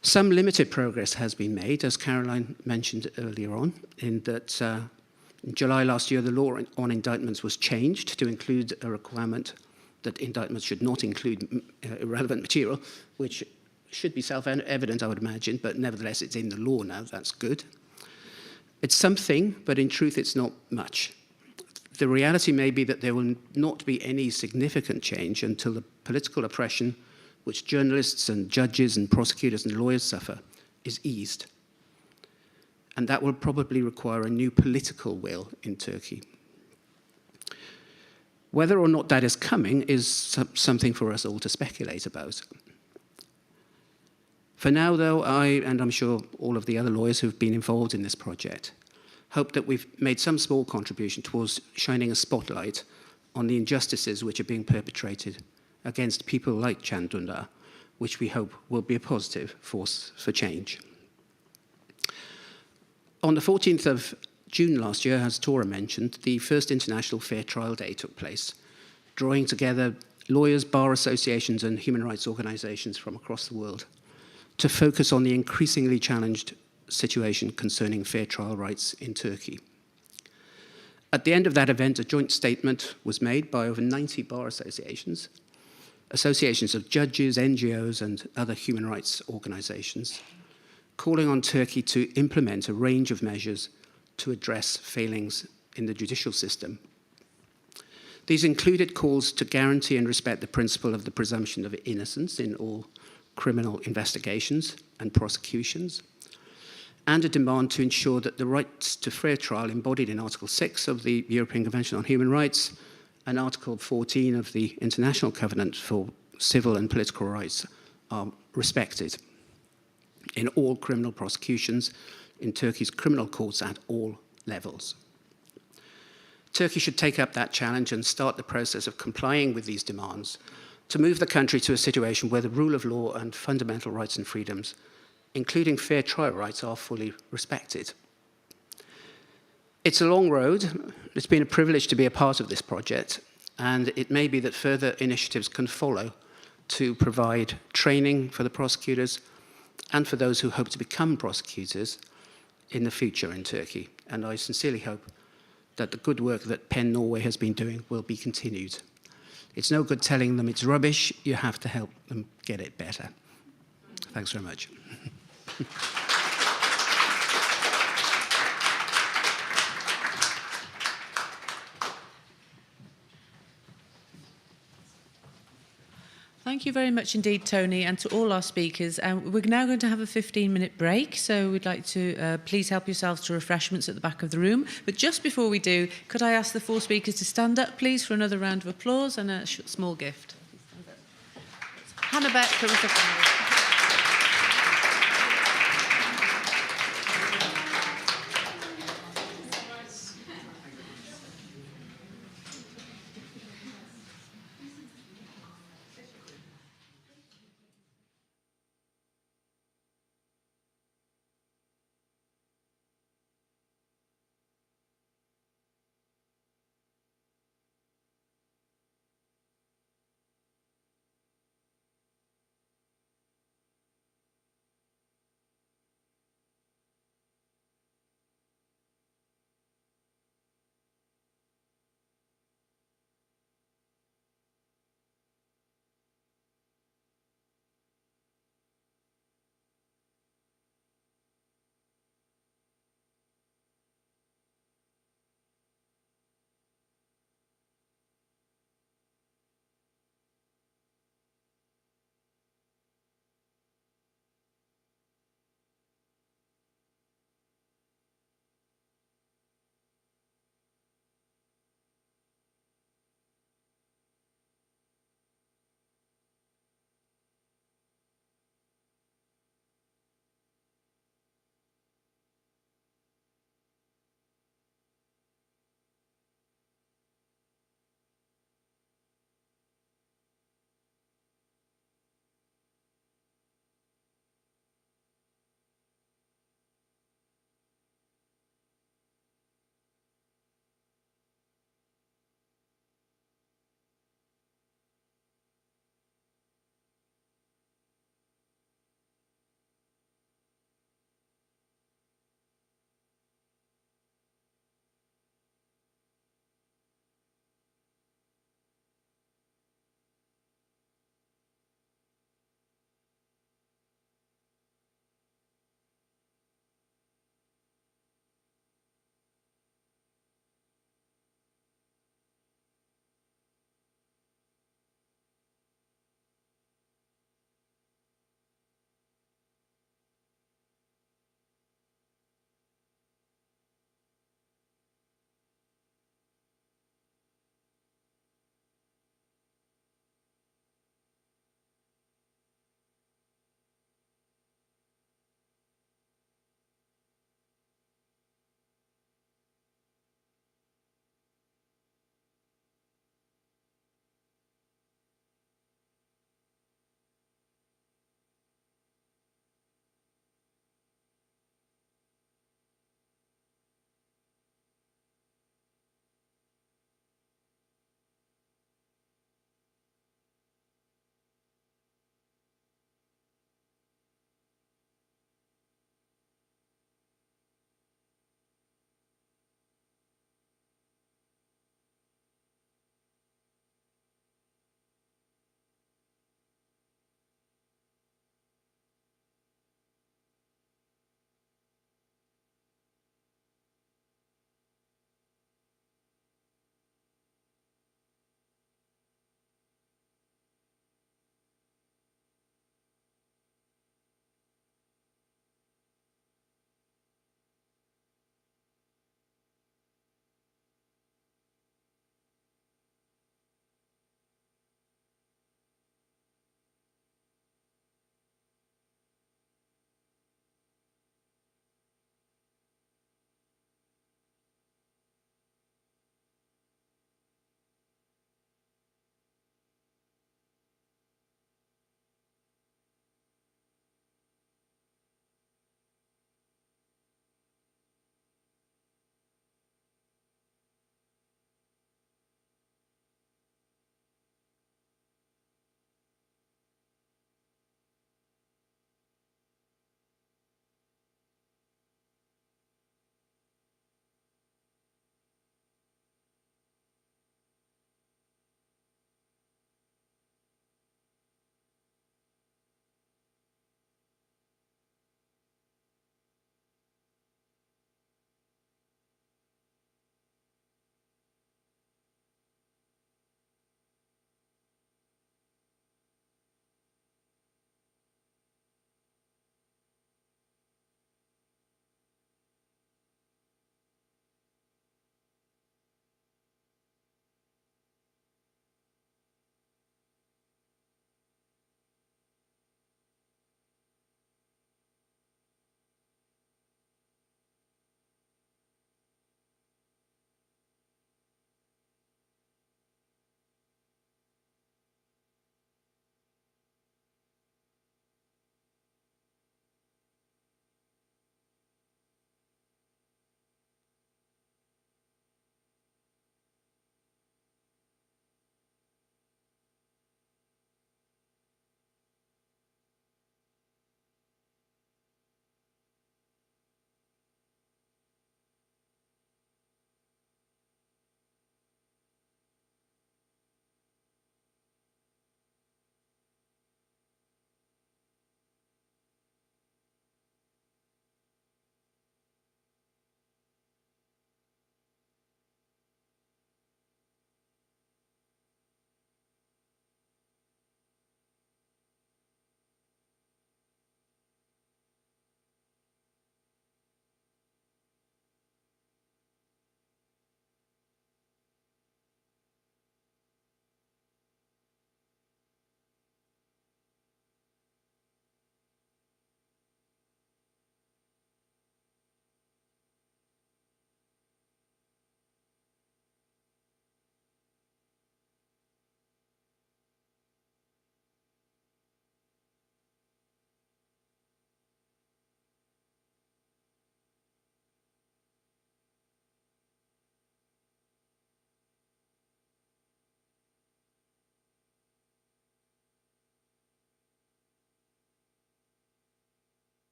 Some limited progress has been made, as Caroline mentioned earlier on, in that in July last year, the law on indictments was changed to include a requirement that indictments should not include irrelevant material, which should be self-evident, I would imagine, but nevertheless, it's in the law now. That's good. It's something, but in truth, it's not much. The reality may be that there will not be any significant change until the political oppression which journalists and judges and prosecutors and lawyers suffer is eased. And that will probably require a new political will in Turkey. Whether or not that is coming is something for us all to speculate about. For now, though, I, and I'm sure all of the other lawyers who've been involved in this project, hope that we've made some small contribution towards shining a spotlight on the injustices which are being perpetrated against people like Can Dündar, which we hope will be a positive force for change. On the 14th of June last year, as Tora mentioned, the first International Fair Trial Day took place, drawing together lawyers, bar associations, and human rights organizations from across the world to focus on the increasingly challenged situation concerning fair trial rights in Turkey. At the end of that event, a joint statement was made by over 90 bar associations, associations of judges, NGOs, and other human rights organizations, calling on Turkey to implement a range of measures to address failings in the judicial system. These included calls to guarantee and respect the principle of the presumption of innocence in all criminal investigations and prosecutions, and a demand to ensure that the rights to fair trial embodied in Article 6 of the European Convention on Human Rights and Article 14 of the International Covenant for Civil and Political Rights are respected in all criminal prosecutions in Turkey's criminal courts at all levels. Turkey should take up that challenge and start the process of complying with these demands to move the country to a situation where the rule of law and fundamental rights and freedoms, including fair trial rights, are fully respected. It's a long road. It's been a privilege to be a part of this project, and it may be that further initiatives can follow to provide training for the prosecutors and for those who hope to become prosecutors in the future in Turkey. And I sincerely hope that the good work that PEN Norway has been doing will be continued. It's no good telling them it's rubbish. You have to help them get it better. Thanks very much. Thank you very much indeed, Tony, and to all our speakers. We're now going to have a 15-minute break, so we'd like to please help yourselves to refreshments at the back of the room. But just before we do, could I ask the four speakers to stand up, please, for another round of applause and a small gift. Hannah Beck, Clarissa Campbell.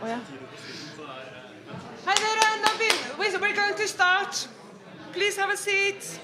Oh, yeah. Hi there, we're going to start. Please have a seat.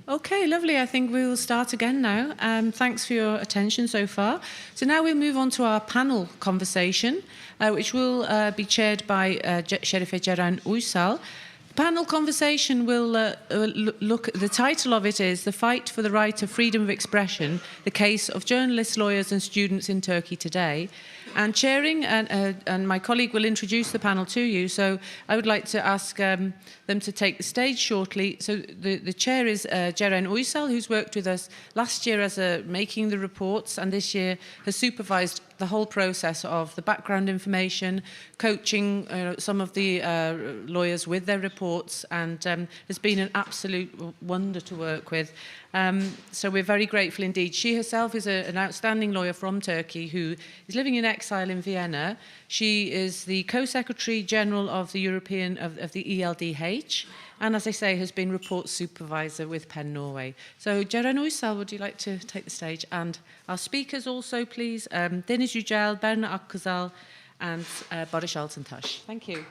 Okay, lovely. I think we will start again now. Thanks for your attention so far. So now we'll move on to our panel conversation, which will be chaired by Sherife Ceren Uysal. The panel conversation will the title of it is The Fight for the Right of Freedom of Expression, the Case of Journalists, Lawyers and Students in Turkey Today. And chairing, and my colleague will introduce the panel to you, so I would like to ask them to take the stage shortly. So the chair is Ceren Uysal, who's worked with us last year as making the reports, and this year has supervised the whole process of the background information, coaching some of the lawyers with their reports, and has been an absolute wonder to work with. So we're very grateful indeed. She herself is an outstanding lawyer from Turkey who is living in exile in Vienna. She is the Co-Secretary General of the European of the ELDH, and as I say, has been report supervisor with PEN Norway. So Ceren Uysal, would you like to take the stage? And our speakers also, please, Deniz Yücel, Berna Akkızal, and Barış Altıntaş. Thank you.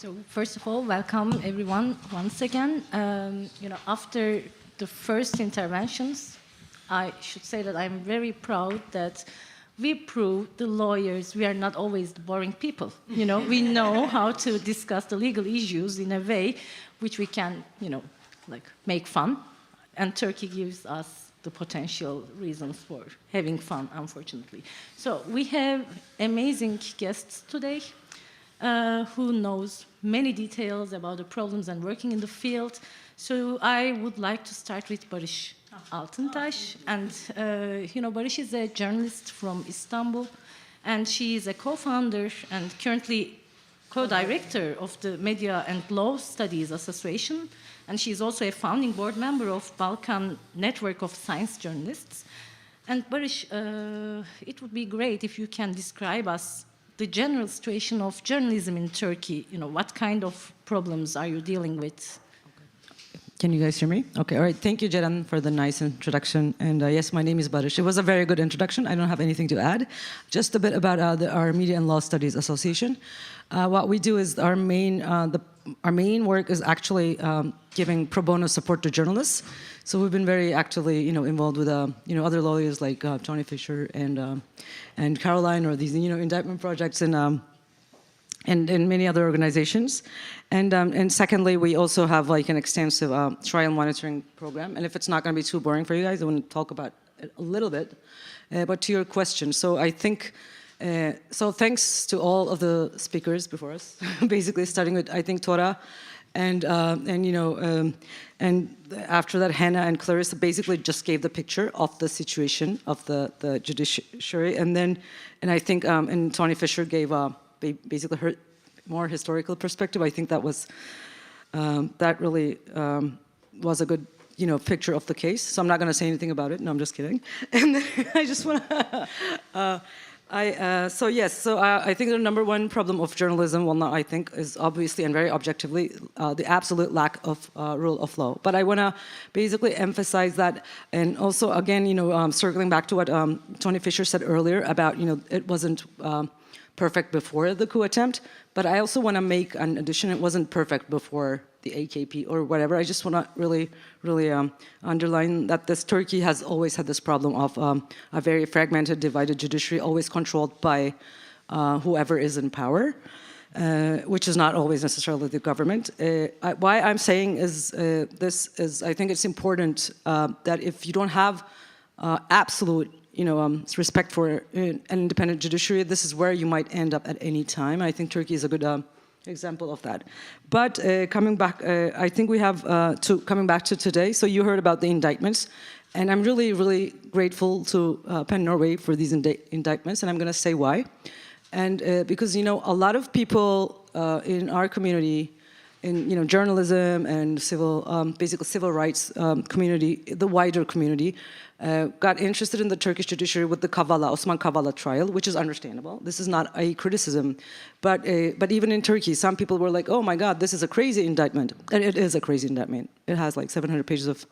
So first of all, welcome everyone once again. After the first interventions, I should say that I'm very proud that we proved the lawyers we are not always the boring people. We know how to discuss the legal issues in a way which we can, make fun. And Turkey gives us the potential reasons for having fun, unfortunately. So we have amazing guests today. Who knows many details about the problems and working in the field. So I would like to start with Barış Altıntaş. And, Barış is a journalist from Istanbul, and she is a co-founder and currently co-director of the Media and Law Studies Association. And she is also a founding board member of Balkan Network of Science Journalists. And Barış, it would be great if you can describe us the general situation of journalism in Turkey. What kind of problems are you dealing with? Can you guys hear me? Okay, all right. Thank you, Ceren, for the nice introduction. And yes, my name is Barış. It was a very good introduction. I don't have anything to add. Just a bit about our Media and Law Studies Association. What we do is our main work is actually giving pro bono support to journalists. So we've been very actively, involved with, other lawyers like Tony Fisher and Caroline, or these, indictment projects and many other organizations. And secondly, we also have like an extensive trial monitoring program. And if it's not going to be too boring for you guys, I want to talk about it a little bit. But to your question, so I think, so thanks to all of the speakers before us, basically starting with, I think, Tora, and after that, Hannah and Clarissa basically just gave the picture of the situation of the judiciary, and I think and Tony Fisher gave basically her more historical perspective. I think that was that really was a good picture of the case. So I'm not going to say anything about it. No, I'm just kidding. And then I just want to. I think the number one problem of journalism, well, not I think, is obviously and very objectively the absolute lack of rule of law. But I want to basically emphasize that, and also again, circling back to what Tony Fisher said earlier about, it wasn't perfect before the coup attempt. But I also want to make an addition. It wasn't perfect before the AKP or whatever. I just want to really underline that Turkey has always had this problem of a very fragmented, divided judiciary, always controlled by whoever is in power, which is not always necessarily the government. Why I'm saying is I think it's important that if you don't have absolute respect for an independent judiciary, this is where you might end up at any time. I think Turkey is a good example of that. But coming back, I think we have coming back to today. So you heard about the indictments, and I'm really grateful to PEN Norway for these indictments, and I'm going to say why. And because a lot of people in our community, in journalism and basically civil rights community, the wider community, got interested in the Turkish judiciary with the Osman Kavala trial, which is understandable. This is not a criticism, but even in Turkey, some people were like, "Oh my God, this is a crazy indictment," and it is a crazy indictment. It has like 700 pages of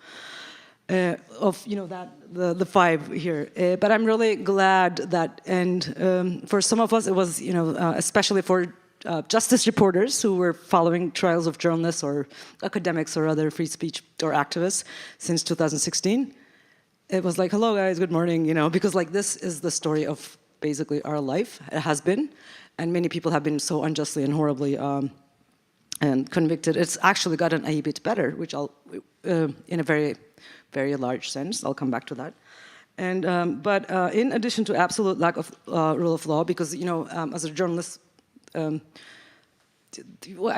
the five here. But I'm really glad that, and for some of us, it was especially for justice reporters who were following trials of journalists or academics or other free speech or activists since 2016. It was like, hello guys, good morning, because like this is the story of basically our life. It has been, and many people have been so unjustly and horribly and convicted. It's actually gotten a bit better, which I'll, in a very, very large sense, I'll come back to that. And but in addition to absolute lack of rule of law, because as a journalist, I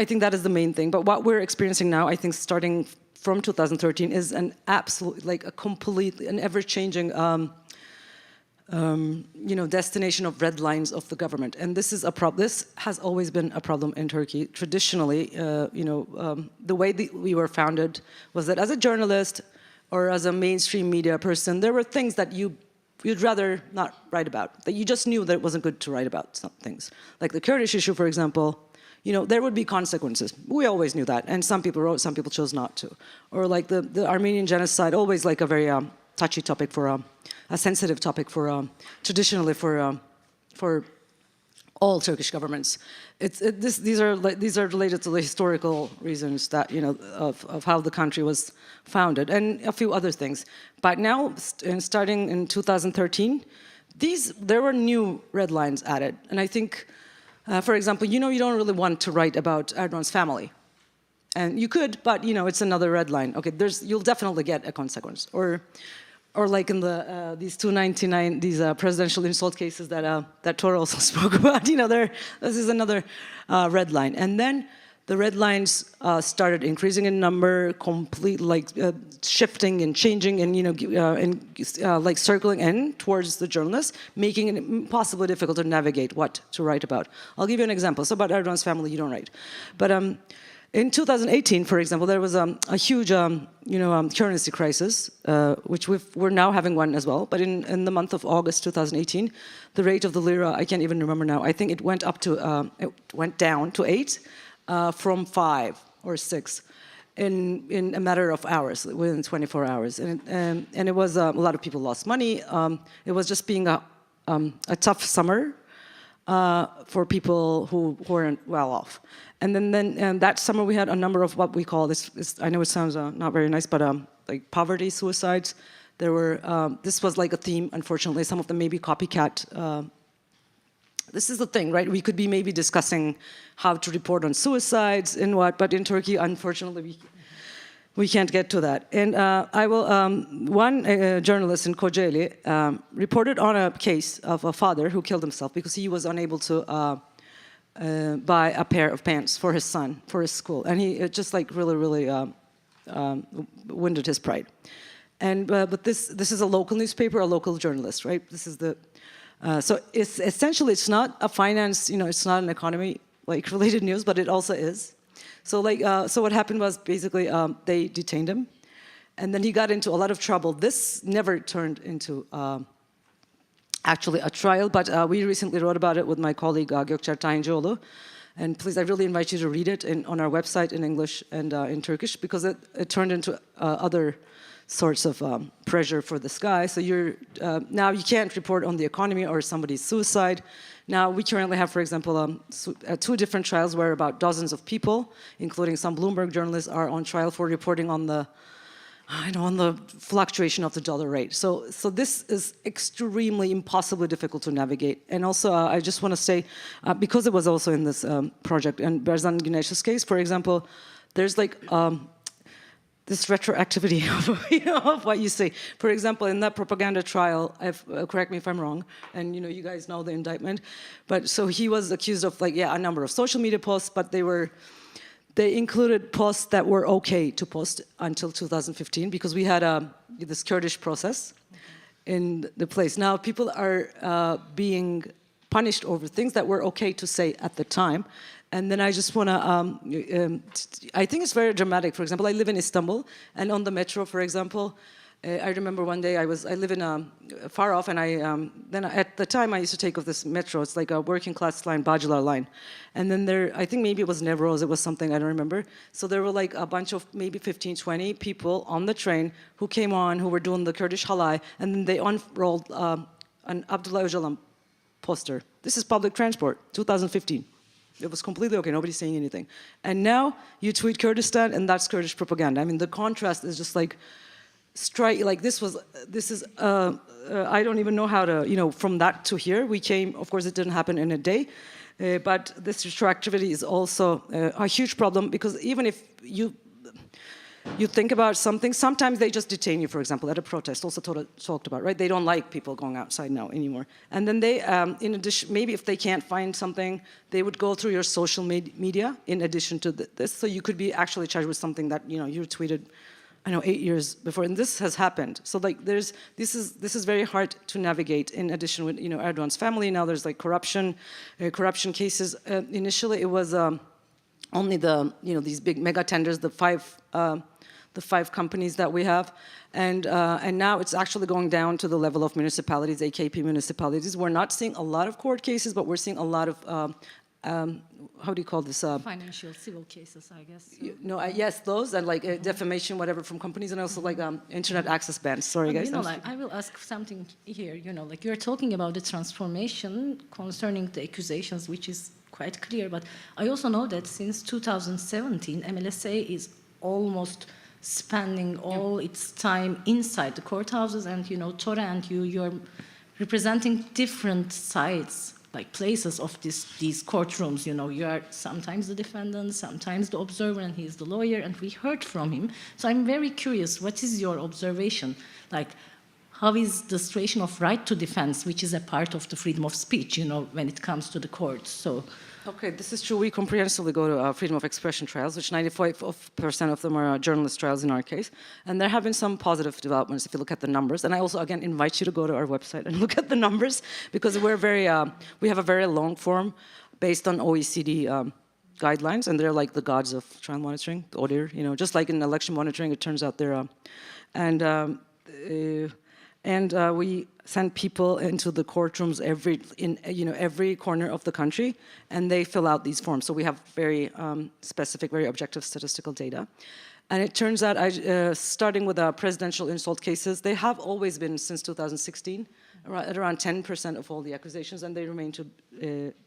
think that is the main thing. But what we're experiencing now, I think, starting from 2013, is an absolute, an ever-changing, destination of red lines of the government. And this is a problem. This has always been a problem in Turkey. Traditionally, the way we were founded was that as a journalist or as a mainstream media person, there were things that you'd rather not write about, that you just knew that it wasn't good to write about some things. Like the Kurdish issue, for example, there would be consequences. We always knew that, and some people wrote, some people chose not to. Or like the Armenian genocide, always like a very touchy topic a sensitive topic traditionally for all Turkish governments. These are related to the historical reasons that of how the country was founded and a few other things. But now, starting in 2013, there were new red lines added, and I think. For example, you don't really want to write about Erdogan's family. And you could, but it's another red line. Okay, you'll definitely get a consequence. Or like in these 299, these presidential insult cases that Tor also spoke about, this is another red line. And then the red lines started increasing in number, shifting and changing and circling in towards the journalists, making it impossibly difficult to navigate what to write about. I'll give you an example. So about Erdogan's family, you don't write. But in 2018, for example, there was a huge currency crisis, which we're now having one as well. But in the month of August 2018, the rate of the lira, I can't even remember now. I think it went down to 8. From 5 or 6 in a matter of hours, within 24 hours. And it was, a lot of people lost money. It was just being a tough summer for people who weren't well off. And then that summer we had a number of what we call this I know it sounds not very nice, but like poverty suicides. There were, this was like a theme, unfortunately. Some of them maybe copycat. This is the thing, right? We could be maybe discussing how to report on suicides and what, but in Turkey, unfortunately, we can't get to that. And one journalist in Kocaeli reported on a case of a father who killed himself because he was unable to buy a pair of pants for his son, for his school. And it just really wounded his pride. And but this is a local newspaper, a local journalist, right? This is the so it's essentially it's not a finance, it's not an economy related news, but it also is. So so what happened was basically they detained him, And then he got into a lot of trouble. This never turned into actually a trial, but we recently wrote about it with my colleague Gökçer Tayincioğlu. And please, I really invite you to read it on our website in English and in Turkish, because it turned into other sorts of pressure for this guy. So now you can't report on the economy or somebody's suicide. Now we currently have, for example, 2 different trials where about dozens of people, including some Bloomberg journalists, are on trial for reporting on the fluctuation of the dollar rate. So this is extremely impossibly difficult to navigate. And also, I just want to say, because it was also in this project, and Berzan Güneş's case, for example, there's like this retroactivity of what you say. For example, in that propaganda trial, correct me if I'm wrong, and you guys know the indictment, but so he was accused of a number of social media posts, but they included posts that were okay to post until 2015, because we had this Kurdish process in the place. Now people are being punished over things that were okay to say at the time. And then I just want to, I think it's very dramatic. For example, I live in Istanbul, and on the metro, for example, I remember one day I live in far off, and then at the time I used to take of this metro. It's like a working class line, Bağcılar line. And then I think maybe it was Nevroz, it was something, I don't remember. So there were like a bunch of maybe 15, 20 people on the train who came on, who were doing the Kurdish halay, and then they unrolled an Abdullah Öcalan poster. This is public transport, 2015. It was completely okay, nobody's saying anything. And now you tweet Kurdistan, and that's Kurdish propaganda. I mean, the contrast is just like, this is I don't even know how to, from that to here, we came, of course it didn't happen in a day, but this retroactivity is also a huge problem, because even if you think about something, sometimes they just detain you, for example, at a protest, also talked about, right? They don't like people going outside now anymore. And then they, in addition, maybe if they can't find something, they would go through your social media in addition to this, so you could be actually charged with something that, you tweeted, 8 years before, and this has happened. So like this is very hard to navigate. In addition with Erdogan's family, now there's like corruption cases. Initially, it was only these big mega tenders, the five companies that we have, and now it's actually going down to the level of municipalities, AKP municipalities. We're not seeing a lot of court cases, but we're seeing a lot of how do you call this? Financial, civil cases, I guess. So. Yes, those, and like defamation, whatever, from companies, and also like internet access bans. Sorry, guys. I will ask something here. Like you're talking about the transformation concerning the accusations, which is quite clear. But I also know that since 2017, MLSA is almost spending all its time inside the courthouses, and Tora and you're representing different sides, like places of these courtrooms. You are sometimes the defendant, sometimes the observer, and he's the lawyer, and we heard from him. So I'm very curious, what is your observation? Like, how is the situation of right to defense, which is a part of the freedom of speech, when it comes to the courts? So. Okay, this is true. We comprehensively go to freedom of expression trials, which 95% of them are journalist trials in our case. And there have been some positive developments if you look at the numbers. And I also, again, invite you to go to our website and look at the numbers, because we have a very long form based on OECD guidelines, and they're like the gods of trial monitoring, the ODIHR, just like in election monitoring, it turns out they're, and we send people into the courtrooms in every corner of the country, and they fill out these forms. So we have very specific, very objective statistical data. And it turns out, starting with presidential insult cases, they have always been, since 2016, at around 10% of all the accusations, and they remain to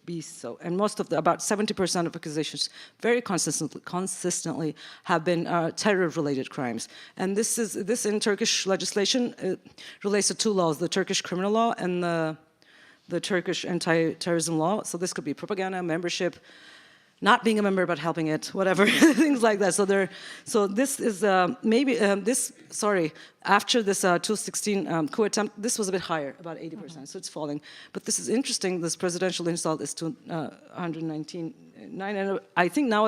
be so. And about 70% of accusations, very consistently have been terror-related crimes. And this in Turkish legislation relates to 2 laws: the Turkish criminal law and the Turkish anti-terrorism law. So this could be propaganda, membership, not being a member but helping it, whatever, things like that. So this is after this 2016 coup attempt, this was a bit higher, about 80%, so it's falling. But this is interesting, this presidential insult is to 119.9, and I think now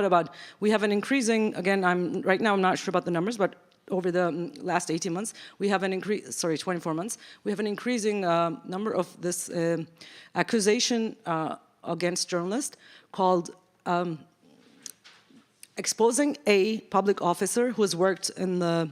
we have an increasing, again, right now I'm not sure about the numbers, but over the last 18 months, we have 24 months, we have an increasing number of this accusation against journalists called exposing a public officer who has worked in the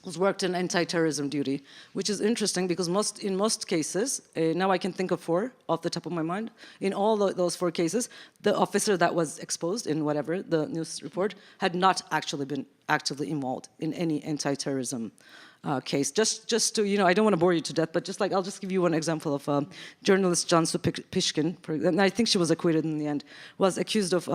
who's worked in anti-terrorism duty, which is interesting because in most cases, now I can think of 4 off the top of my mind, in all those 4 cases, the officer that was exposed in whatever, the news report, had not actually been actively involved in any anti-terrorism case. Just to, I don't want to bore you to death, but just like, I'll just give you one example of journalist Cansu Pishkin, and I think she was acquitted in the end, was accused of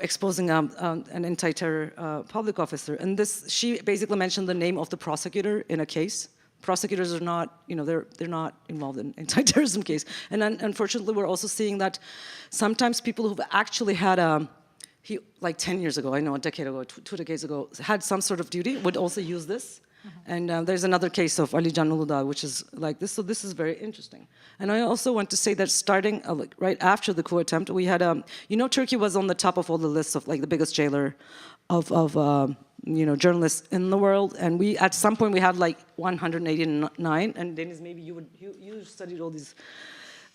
exposing an anti-terror public officer. And she basically mentioned the name of the prosecutor in a case. Prosecutors are not, they're not involved in anti-terrorism case. And unfortunately, we're also seeing that sometimes people who've actually had like 10 years ago, I know, a decade ago, 2 decades ago, had some sort of duty, would also use this. And there's another case of Ali Can Uludağ, which is like this. So this is very interesting. And I also want to say that starting right after the coup attempt, we had, Turkey was on the top of all the lists of like the biggest jailer of journalists in the world. And at some point we had like 189. And Deniz, maybe you studied all these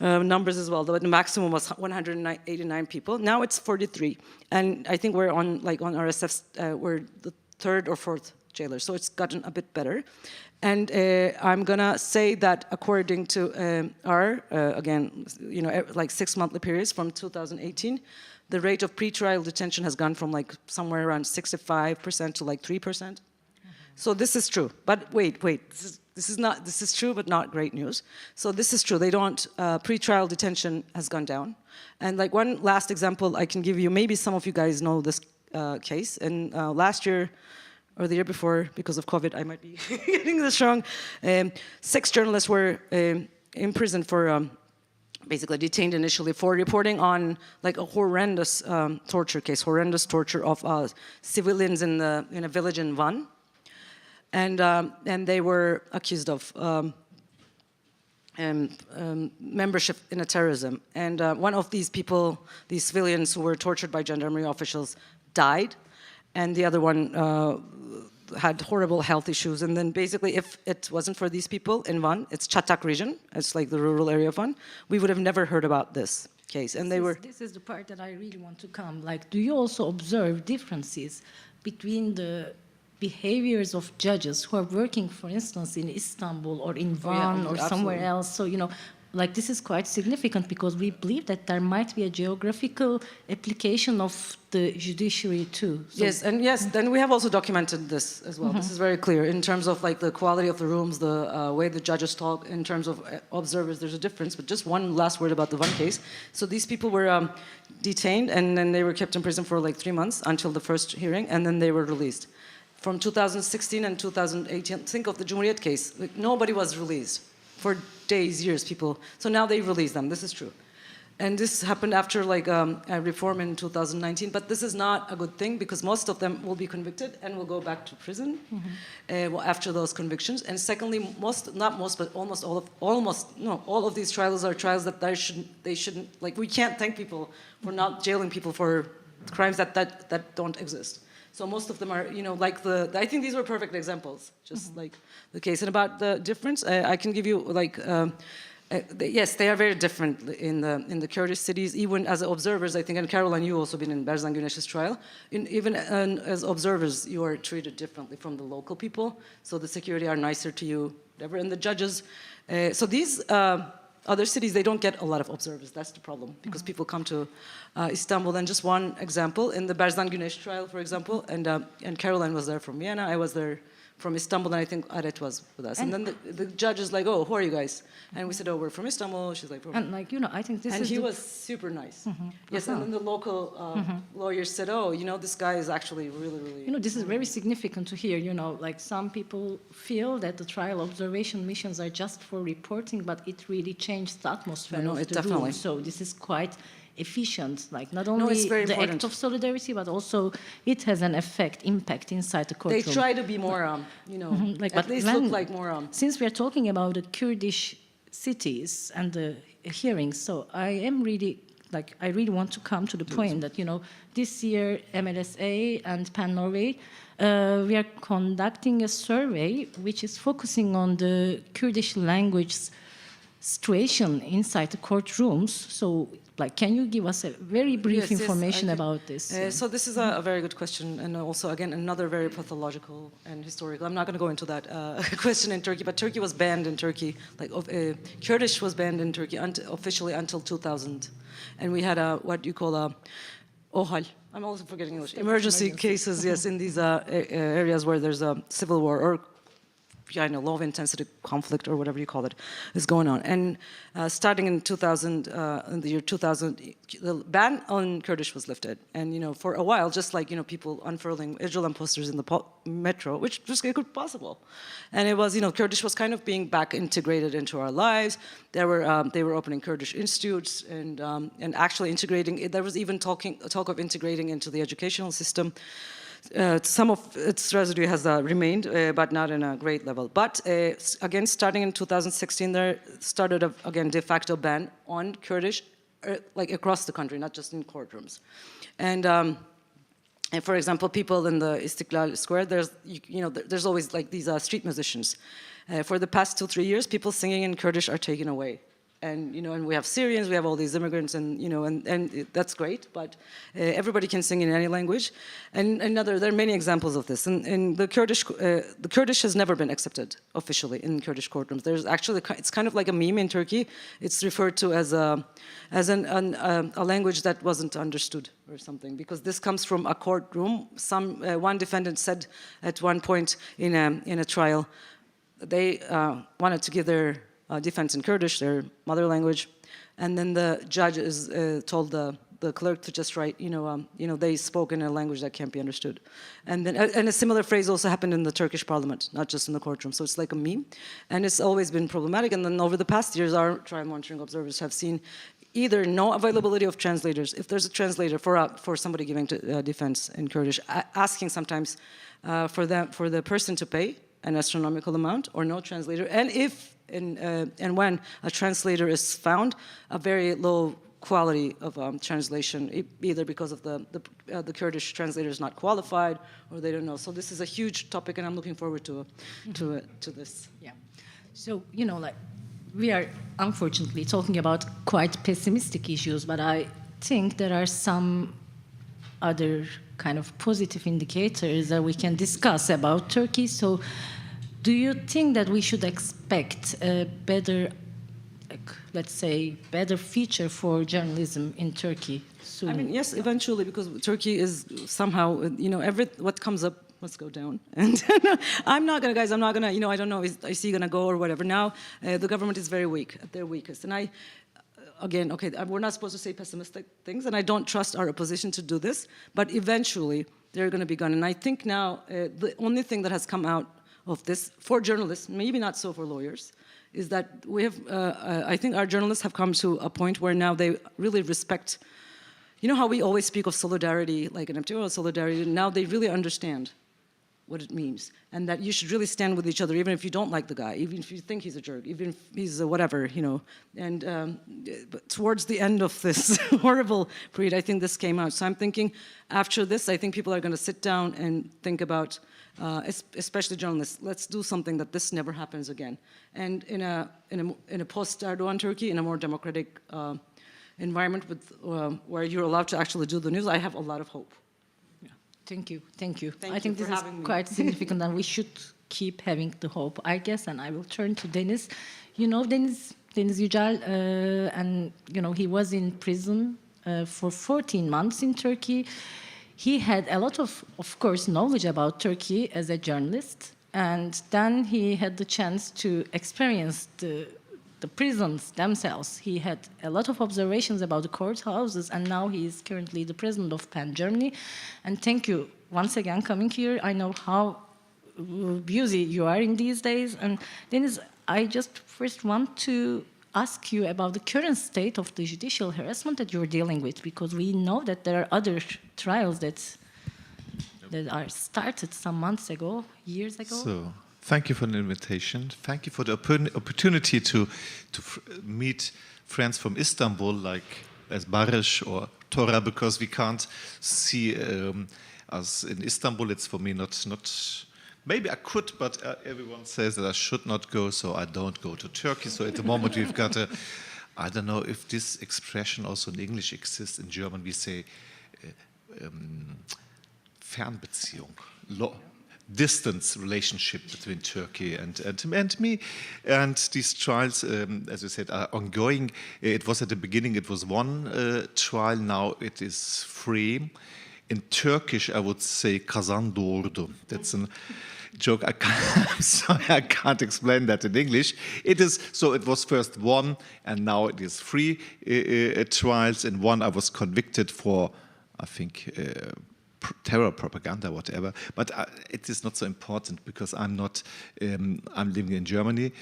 numbers as well. The maximum was 189 people. Now it's 43. And I think we're on RSF's, we're the 3rd or 4th jailer, so it's gotten a bit better. And I'm gonna say that according to our, again, like 6 monthly periods from 2018, the rate of pretrial detention has gone from like somewhere around 65% to like 3%. So this is true, but wait, this is true, but not great news. So this is true, pretrial detention has gone down. And like one last example I can give you, maybe some of you guys know this case, and last year, or the year before, because of COVID, I might be getting this wrong. 6 journalists were imprisoned for, basically detained initially for reporting on like a horrendous torture case, horrendous torture of civilians in a village in Van. And they were accused of membership in a terrorism. And one of these people, these civilians who were tortured by gendarmerie officials, died. And the other one had horrible health issues. And then basically, if it wasn't for these people in Van, it's Çatak region, it's like the rural area of Van, we would have never heard about this case. And This is the part that I really want to come. Like, do you also observe differences between the behaviors of judges who are working, for instance, in Istanbul or in Van or somewhere else? So, like this is quite significant because we believe that there might be a geographical application of the judiciary too. So yes, then we have also documented this as well. This is very clear in terms of like the quality of the rooms, the way the judges talk, in terms of observers, there's a difference. But just one last word about the one case. So these people were detained and then they were kept in prison for like 3 months until the first hearing, and then they were released. From 2016 and 2018, think of the Cumhuriyet case, like, nobody was released. For days, years, people. So now they release them. This is true. And this happened after like a reform in 2019. But this is not a good thing because most of them will be convicted and will go back to prison after those convictions. And secondly, all of these trials are trials that they shouldn't, like we can't thank people for not jailing people for crimes that don't exist. So most of them are, like I think these were perfect examples, just like the case. And about the difference, I can give you like, yes, they are very different in the Kurdish cities. Even as observers, I think, and Caroline, you also been in Berzan Güneş's trial. Even as observers, you are treated differently from the local people. So the security are nicer to you, whatever. And the judges, so these other cities, they don't get a lot of observers. That's the problem, because people come to Istanbul. And just one example, in the Berzan Güneş trial, for example, and Caroline was there from Vienna, I was there from Istanbul, and I think Aret was with us. And then the judge is like, oh, who are you guys? And we said, oh, we're from Istanbul. She's like, and like, I think this is... And he was super nice. Yes, and then the local lawyers said, oh, this guy is actually really, really... this is very significant to hear, like some people feel that the trial observation missions are just for reporting, but it really changed the atmosphere of the room. So this is quite efficient, like not only the act of solidarity, but also it has an impact inside the courtroom. They try to be more, at least look like more... Since we are talking about the Kurdish cities and the hearings, so I really want to come to the point that, this year MLSA and PEN Norway, we are conducting a survey which is focusing on the Kurdish language situation inside the courtrooms. So Like, can you give us a very brief Yes, information I can. about this? So this is a very good question, and also, again, another very pathological and historical. I'm not going to go into that question in Turkey, but Turkey was banned in Turkey. Like Kurdish was banned in Turkey officially until 2000, and we had what you call a OHAL. I'm also forgetting English. Emergency cases, yes, in these areas where there's a civil war or low intensity conflict or whatever you call it is going on. And starting in 2000, in the year 2000, the ban on Kurdish was lifted. And for a while, just like people unfurling Öcalan posters in the metro, which just it possible. And it was Kurdish was kind of being back integrated into our lives. They were opening Kurdish institutes and actually integrating. There was even talk of integrating into the educational system. Some of its residue has remained, but not in a great level. But again, starting in 2016, there started again de facto ban on Kurdish, like across the country, not just in courtrooms. And for example, people in the Istiklal Square, there's always like these street musicians. For the past 2-3 years, people singing in Kurdish are taken away. And and we have Syrians, we have all these immigrants, and and that's great. But everybody can sing in any language, and there are many examples of this. And the Kurdish has never been accepted officially in Kurdish courtrooms. There's actually it's kind of like a meme in Turkey. It's referred to as a language that wasn't understood or something, because this comes from a courtroom. One defendant said at one point in a trial, they wanted to give their defense in Kurdish, their mother language, and then the judge told the clerk to just write, they spoke in a language that can't be understood, and a similar phrase also happened in the Turkish parliament, not just in the courtroom. So it's like a meme, and it's always been problematic. And then over the past years, our trial monitoring observers have seen either no availability of translators. If there's a translator for somebody giving defense in Kurdish, asking sometimes for the person to pay an astronomical amount, or no translator, and when a translator is found, a very low quality of translation, either because of the Kurdish translator is not qualified, or they don't know. So this is a huge topic, and I'm looking forward to this. Yeah. So like we are unfortunately talking about quite pessimistic issues, but I think there are some other kind of positive indicators that we can discuss about Turkey. So do you think that we should expect a better, let's say, better future for journalism in Turkey soon? I mean, yes, eventually, because Turkey is somehow, what comes up must go down. And I'm not gonna, I don't know, is he gonna go or whatever. Now, the government is very weak, at their weakest. And again, okay, we're not supposed to say pessimistic things, and I don't trust our opposition to do this, but eventually they're gonna be gone. And I think now, the only thing that has come out of this for journalists, maybe not so for lawyers, is that we have, I think our journalists have come to a point where now they really respect, how we always speak of solidarity, like an imperial solidarity, now they really understand what it means, and that you should really stand with each other, even if you don't like the guy, even if you think he's a jerk, even if he's whatever, And but towards the end of this horrible period, I think this came out. So I'm thinking, after this, I think people are going to sit down and think about, especially journalists, let's do something that this never happens again. And in a post-Erdogan Turkey, in a more democratic environment where you're allowed to actually do the news, I have a lot of hope. Thank you. I you think this is quite significant, and we should keep having the hope, I guess. And I will turn to Deniz. Deniz Yücel, and he was in prison for 14 months in Turkey. He had a lot of course, knowledge about Turkey as a journalist, and then he had the chance to experience the prisons themselves. He had a lot of observations about the courthouses, and now he is currently the president of PEN Germany. And thank you once again coming here. I know how busy you are in these days. And Deniz, I just first want to ask you about the current state of the judicial harassment that you're dealing with, because we know that there are other trials that are started some months ago, years ago. So, thank you for the invitation. Thank you for the opportunity to meet friends from Istanbul, like as Barış or Tora, because we can't see us in Istanbul. It's for me not. Maybe I could, but everyone says that I should not go, so I don't go to Turkey. So at the moment we've got I don't know if this expression also in English exists. In German we say Fernbeziehung, distance relationship between Turkey and me. And these trials, as you said, are ongoing. It was at the beginning, it was one trial, now it is 3. In Turkish, I would say kazan doğurdu. That's a joke. I'm sorry, I can't explain that in English. It is so. It was first 1, and now it is 3 trials. In 1, I was convicted for, I think, terror propaganda, whatever. But it is not so important because I'm not. I'm living in Germany.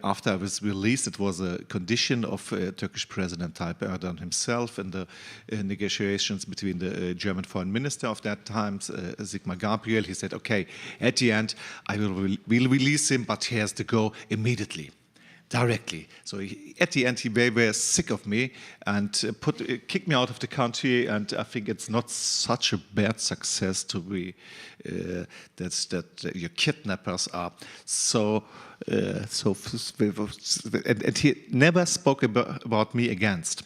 After I was released, it was a condition of Turkish President Tayyip Erdogan himself and the negotiations between the German Foreign Minister of that time, Sigmar Gabriel. He said, "Okay, at the end, I will release him, but he has to go immediately." Directly. So at the end, he very sick of me and kicked me out of the country. And I think it's not such a bad success to be that your kidnappers are so. And he never spoke about me against.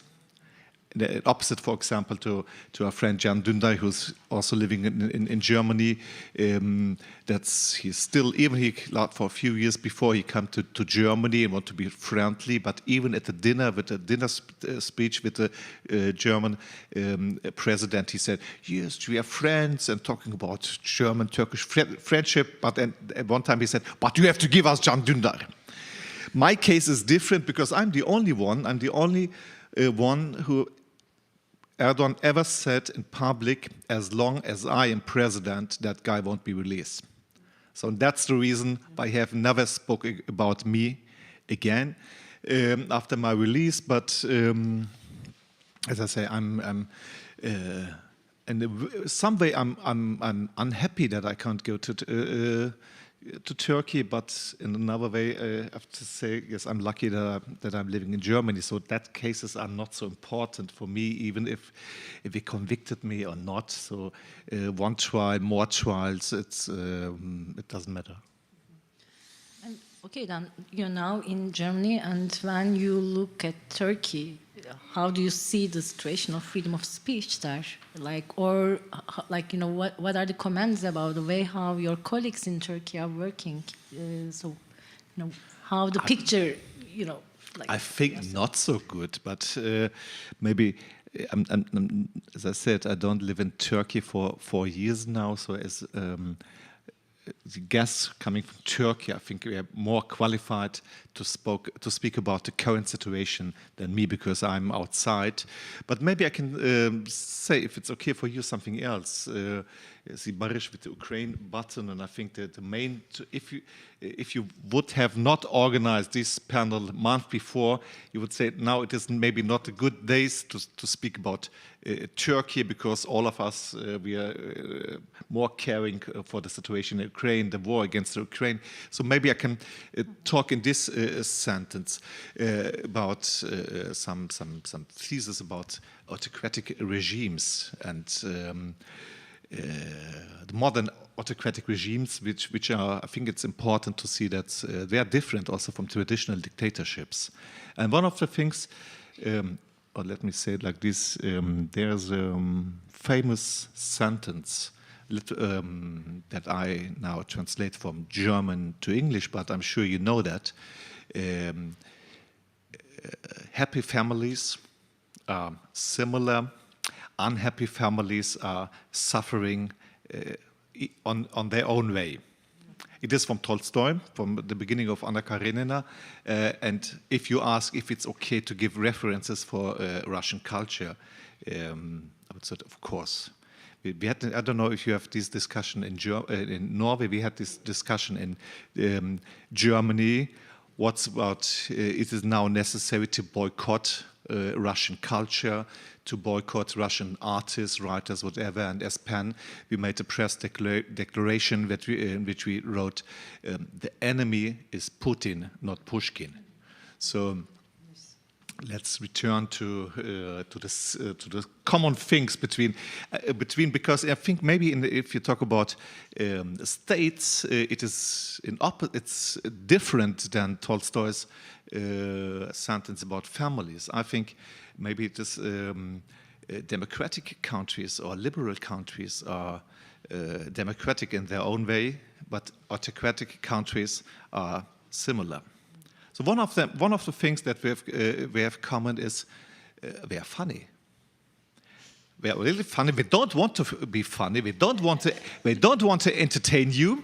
The opposite, for example, to our friend Can Dündar, who's also living in Germany. He's still, even for a few years before he came to Germany and want to be friendly, but even at the dinner, with the dinner speech with the German president, he said, "Yes, we are friends," and talking about German-Turkish friendship. But at one time he said, "But you have to give us Can Dündar." My case is different because I'm the only one who Erdogan ever said in public, "As long as I am president, that guy won't be released." So that's the reason why he have never spoken about me again after my release. But as I say, in some way I'm unhappy that I can't go to Turkey, but in another way, I have to say, yes, I'm lucky that I'm living in Germany. So that cases are not so important for me, even if he convicted me or not. So one trial, more trials, it doesn't matter. Okay, then you're now in Germany, and when you look at Turkey, how do you see the situation of freedom of speech there? What are the comments about the way how your colleagues in Turkey are working? How the picture, I think not so good, but maybe. As I said, I don't live in Turkey for 4 years now, so as the guests coming from Turkey, I think we are more qualified to speak about the current situation than me because I'm outside. But maybe I can say, if it's okay for you, something else. See Barish with the Ukraine button, and I think that the main, if you would have not organized this panel a month before, you would say now it is maybe not a good days to speak about Turkey, because all of us we are more caring for the situation in Ukraine, the war against Ukraine. So maybe I can talk in this sentence about some thesis about autocratic regimes and the modern autocratic regimes, which are, I think it's important to see that they are different also from traditional dictatorships. And one of the things, or let me say it like this, there's a famous sentence that I now translate from German to English, but I'm sure you know that. Happy families are similar. Unhappy families are suffering on their own way. It is from Tolstoy, from the beginning of Anna Karenina. And if you ask if it's okay to give references for Russian culture, I would say, of course. We had, I don't know if you have this discussion in Norway. We had this discussion in Germany. What's about, it is now necessary to boycott Russian culture, to boycott Russian artists, writers, whatever. And as PEN, we made a press declaration in which we wrote, the enemy is Putin, not Pushkin. So let's return to the common things between because I think maybe if you talk about states, it's different than Tolstoy's sentence about families. I think maybe it is democratic countries or liberal countries are democratic in their own way, but autocratic countries are similar. So one of the things that we have common is we are funny. We are really funny. We don't want to be funny. We don't want to entertain you.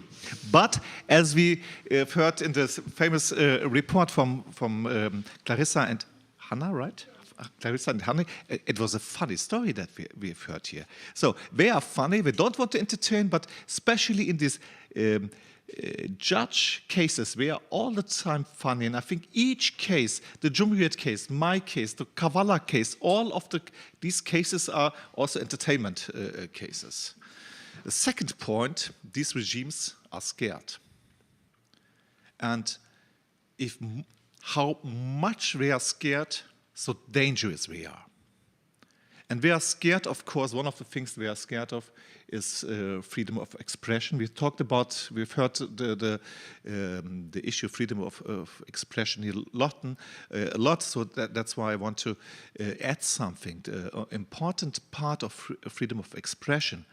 But as we have heard in this famous report from Clarissa and Hannah, right? Clarissa and Hannah, it was a funny story that we have heard here. So we are funny. We don't want to entertain, but especially in these judge cases, we are all the time funny, and I think each case, the Jumhuriyet case, my case, the Kavala case, all of these cases are also entertainment cases. The second point, these regimes are scared. And how much we are scared, so dangerous we are. And we are scared, of course, one of the things we are scared of is freedom of expression. We've heard the issue of freedom of expression here a lot, so that's why I want to add something. The important part of freedom of expression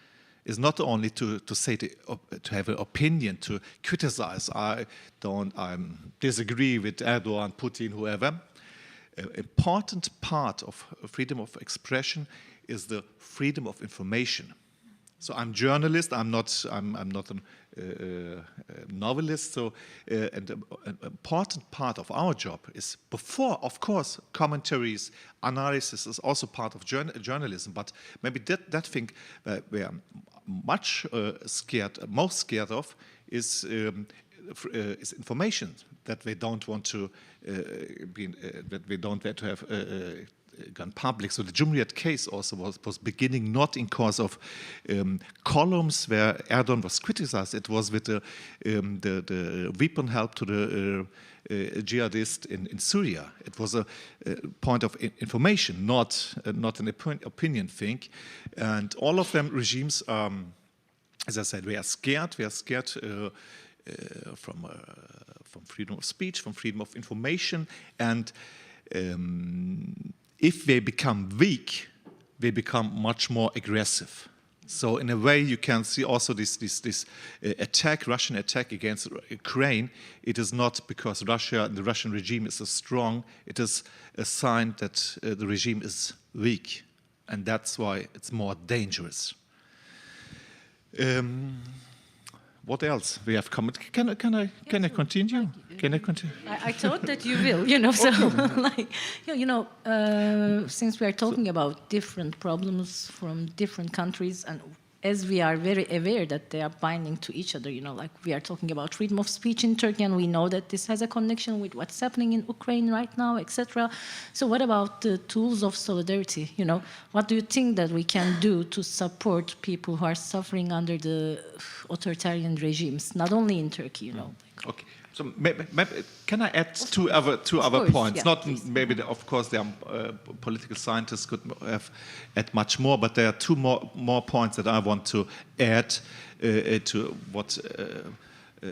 is not only to say to have an opinion, to criticize. I disagree with Erdogan, Putin, whoever. An important part of freedom of expression is the freedom of information. So I'm a journalist. I'm not a novelist. So an important part of our job is, before, of course, commentaries, analysis is also part of journalism. But maybe that thing we are most scared of is information that we don't want to have gone public. So the Jumhuriyet case also was beginning not in cause of columns where Erdogan was criticized. It was with the weapon help to the jihadists in Syria. It was a point of information, not an opinion thing. And all of them regimes, as I said, we are scared. We are scared from freedom of speech, from freedom of information, and if they become weak, they become much more aggressive. So in a way, you can see also this attack, Russian attack against Ukraine. It is not because the Russian regime is so strong. It is a sign that the regime is weak, and that's why it's more dangerous. What else we have come? Can I continue? Can I continue? I thought that you will, so since we are talking about different problems from different countries, and as we are very aware that they are binding to each other, like we are talking about freedom of speech in Turkey, and we know that this has a connection with what's happening in Ukraine right now, etc. So what about the tools of solidarity? What do you think that we can do to support people who are suffering under the authoritarian regimes, not only in Turkey, Okay. So maybe, can I add two other points? Yeah, not please. maybe, of course, the political scientists could have add much more, but there are two more points that I want to add to what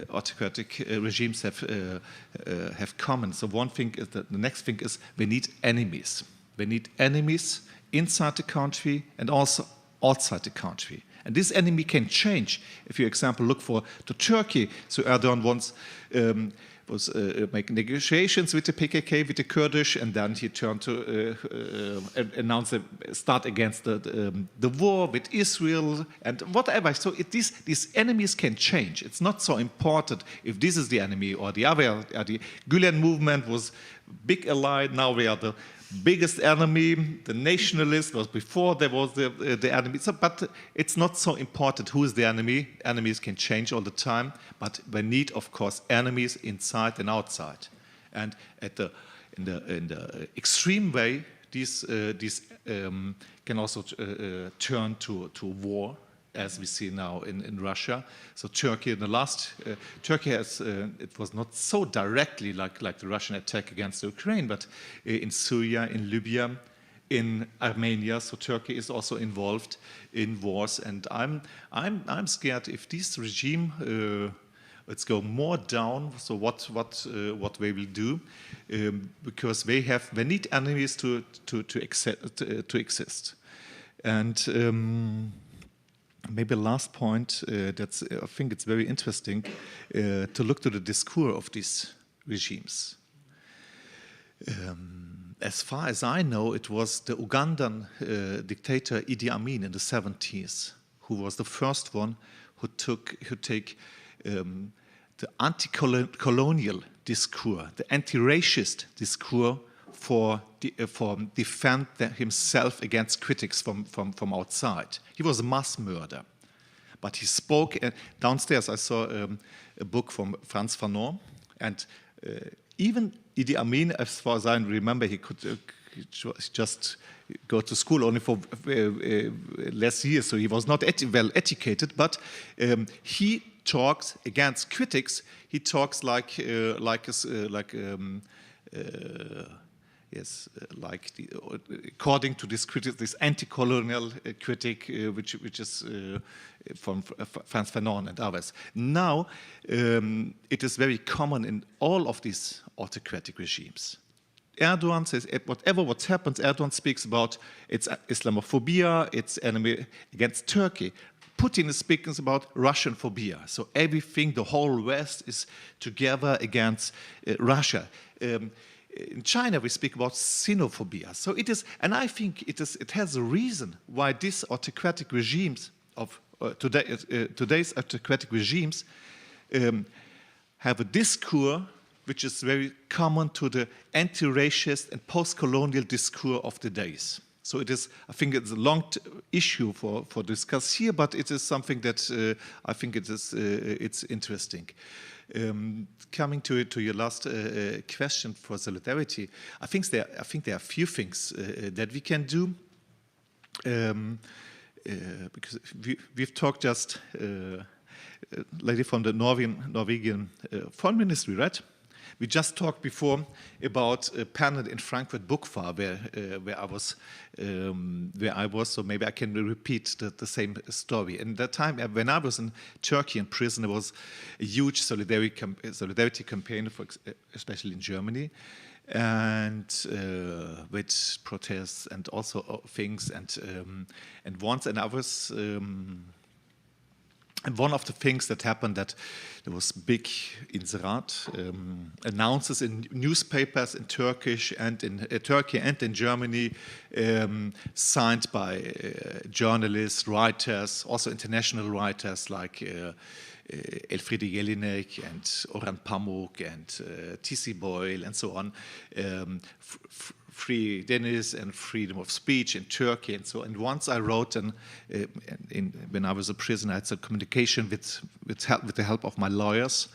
autocratic regimes have common. So one thing is that the next thing is we need enemies. We need enemies inside the country and also outside the country. And this enemy can change. If you, example, look to Turkey, so Erdogan once was making negotiations with the PKK, with the Kurdish, and then he turned to announce a start against the war with Israel and whatever. So these enemies can change. It's not so important if this is the enemy or the other. The Gülen movement was big ally. Now we are the biggest enemy. The nationalist was before there was the enemy. So, but it's not so important who is the enemy. Enemies can change all the time, but we need, of course, enemies inside and outside. And in the extreme way, these can also turn to war as we see now in Russia. So Turkey in the last, Turkey has, it was not so directly like the Russian attack against Ukraine, but in Syria, in Libya, in Armenia. So Turkey is also involved in wars, and I'm scared if this regime let's go more down. So what they will do, because they need enemies to exist. And maybe a last point that's I think it's very interesting to look to the discourse of these regimes. As far as I know, it was the Ugandan dictator Idi Amin in the 70s who was the first one who take the anti-colonial discourse, the anti-racist discourse for defend himself against critics from outside. He was a mass murderer, but he spoke. Downstairs I saw a book from Frantz Fanon, and even Idi Amin, as far as I remember, he could just go to school only for less years, so he was not well educated, but he talks against critics. He talks like according to this critic, this anti-colonial critic, which is from Frantz Fanon and others. Now, it is very common in all of these autocratic regimes. Erdogan says what happens, Erdogan speaks about it's Islamophobia, it's enemy against Turkey. Putin is speaking about Russian phobia. So everything, the whole West is together against Russia. In China, we speak about xenophobia. So it is, and I think it has a reason why these autocratic regimes of today's autocratic regimes have a discourse which is very common to the anti-racist and post-colonial discourse of the days. So it is, I think it's a long issue for discuss here, but it is something that I think it's interesting. Coming to your last question for solidarity, I think there are a few things that we can do. Because we've talked just, lady from the Norwegian Foreign Ministry, right? We just talked before about a panel in Frankfurt Book Fair where I was. So maybe I can repeat the same story. And that time, when I was in Turkey in prison, there was a huge solidarity campaign, especially in Germany, and with protests and also things. And once, and I was. And one of the things that happened, that there was big inserat, announces in newspapers in Turkish and in Turkey and in Germany, signed by journalists, writers, also international writers like Elfriede Jelinek and Orhan Pamuk and T.C. Boyle and so on, free Dennis and freedom of speech in Turkey and so on. And once I wrote, when I was a prisoner, I had some communication with the help of my lawyers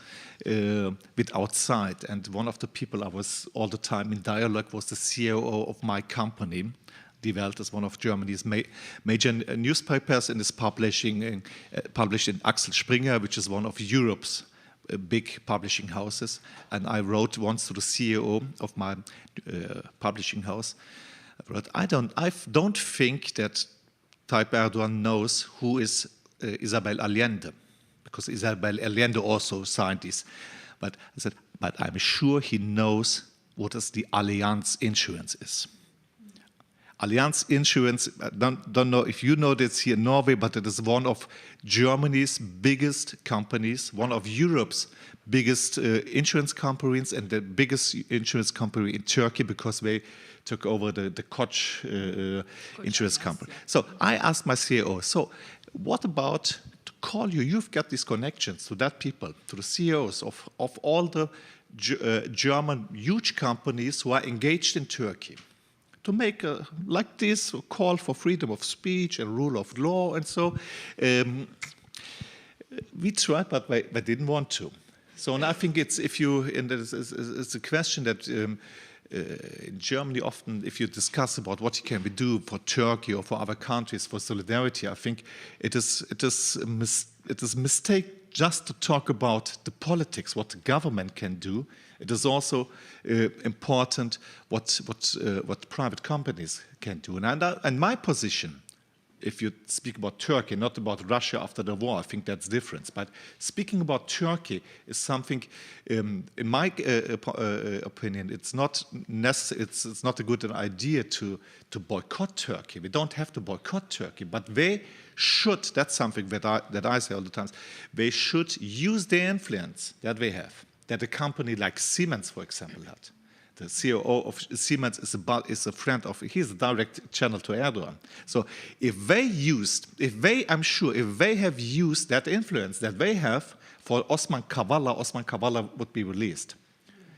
with outside. And one of the people I was all the time in dialogue was the CEO of my company. Die Welt is one of Germany's major newspapers, and is published in Axel Springer, which is one of Europe's big publishing houses. And I wrote once to the CEO of my publishing house. I don't think that Tayyip Erdogan knows who is Isabel Allende, because Isabel Allende also signed this. But I said, but I'm sure he knows what is the Allianz Insurance is. Allianz Insurance, I don't know if you know this here in Norway, but it is one of Germany's biggest companies, one of Europe's biggest insurance companies, and the biggest insurance company in Turkey, because they took over the Koç insurance company. So I asked my CEO, so what about to call you? You've got these connections to that people, to the CEOs of all the German huge companies who are engaged in Turkey, to make like this call for freedom of speech and rule of law. And so we tried, but they didn't want to. So, and I think it's a question that in Germany, often if you discuss about what can we do for Turkey or for other countries for solidarity, I think it is a mistake just to talk about the politics, what the government can do. It is also important what private companies can do. And my position, if you speak about Turkey, not about Russia after the war, I think that's different. But speaking about Turkey is something, in my opinion, it's not necessary. It's not a good idea to boycott Turkey. We don't have to boycott Turkey, but they should. That's something that I say all the time. They should use the influence that they have, that a company like Siemens, for example, had. The CEO of Siemens is a friend of, he's a direct channel to Erdogan. So I'm sure if they have used that influence that they have for Osman Kavala would be released.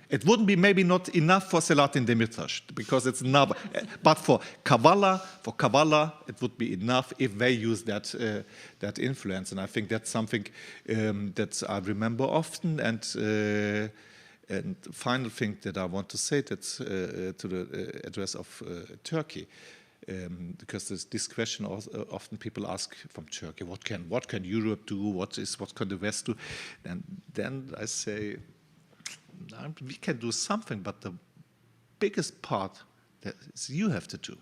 It wouldn't be maybe not enough for Selahattin Demirtas, because it's not, but for Kavala, it would be enough if they use that influence. And I think that's something that I remember often. And the final thing that I want to say, that's to the address of Turkey, because there's this question often people ask from Turkey, what can Europe do? What can the West do? And then I say, we can do something, but the biggest part that is you have to do.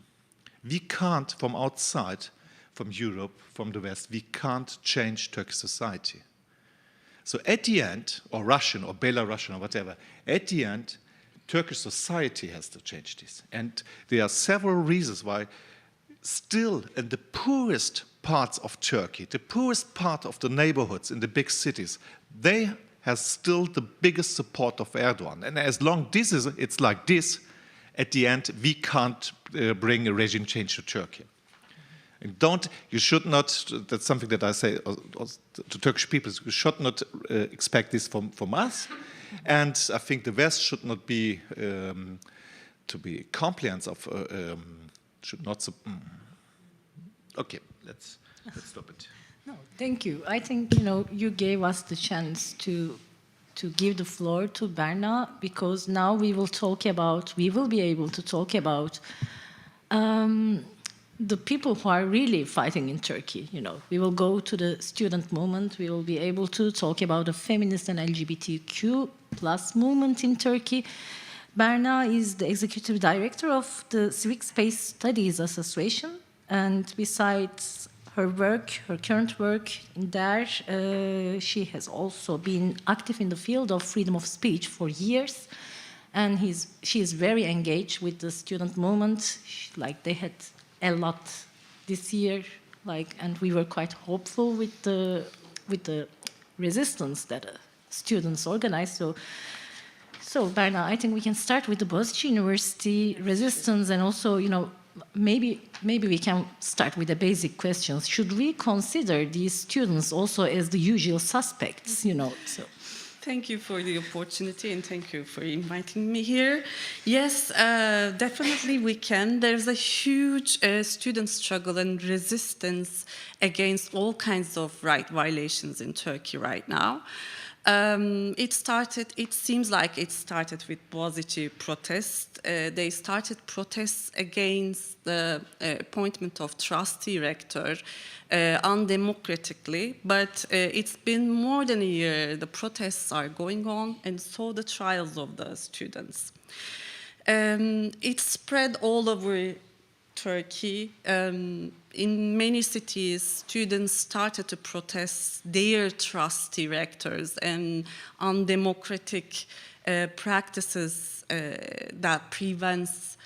We can't, from outside, from Europe, from the West, we can't change Turkish society. So at the end, or Russian or Belarusian or whatever, at the end, Turkish society has to change this. And there are several reasons why still in the poorest parts of Turkey, the poorest part of the neighborhoods in the big cities, they have still the biggest support of Erdogan. And as long as it's like this, at the end, we can't bring a regime change to Turkey. You should not, that's something that I say to Turkish people, you should not expect this from us. And I think the West should not be, to be compliant of, should not, okay, let's stop it. No, thank you. I think, you gave us the chance to give the floor to Berna, because now we will be able to talk about the people who are really fighting in Turkey. We will go to the student movement. We will be able to talk about the feminist and LGBTQ plus movement in Turkey. Berna is the executive director of the Civic Space Studies Association, and besides her current work in there, she has also been active in the field of freedom of speech for years, and she is very engaged with the student movement. They had a lot this year, and we were quite hopeful with the resistance that students organized. So Berna, I think we can start with the Boğaziçi University resistance, and also, maybe we can start with the basic questions. Should we consider these students also as the usual suspects? So. Thank you for the opportunity, and thank you for inviting me here. Yes, definitely we can. There's a huge student struggle and resistance against all kinds of right violations in Turkey right now. It seems like it started with Boğaziçi protests. They started protests against the appointment of trustee rector undemocratically, but it's been more than a year. The protests are going on, and so the trials of the students. It spread all over Turkey. In many cities, students started to protest their trustee rectors and undemocratic practices that prevents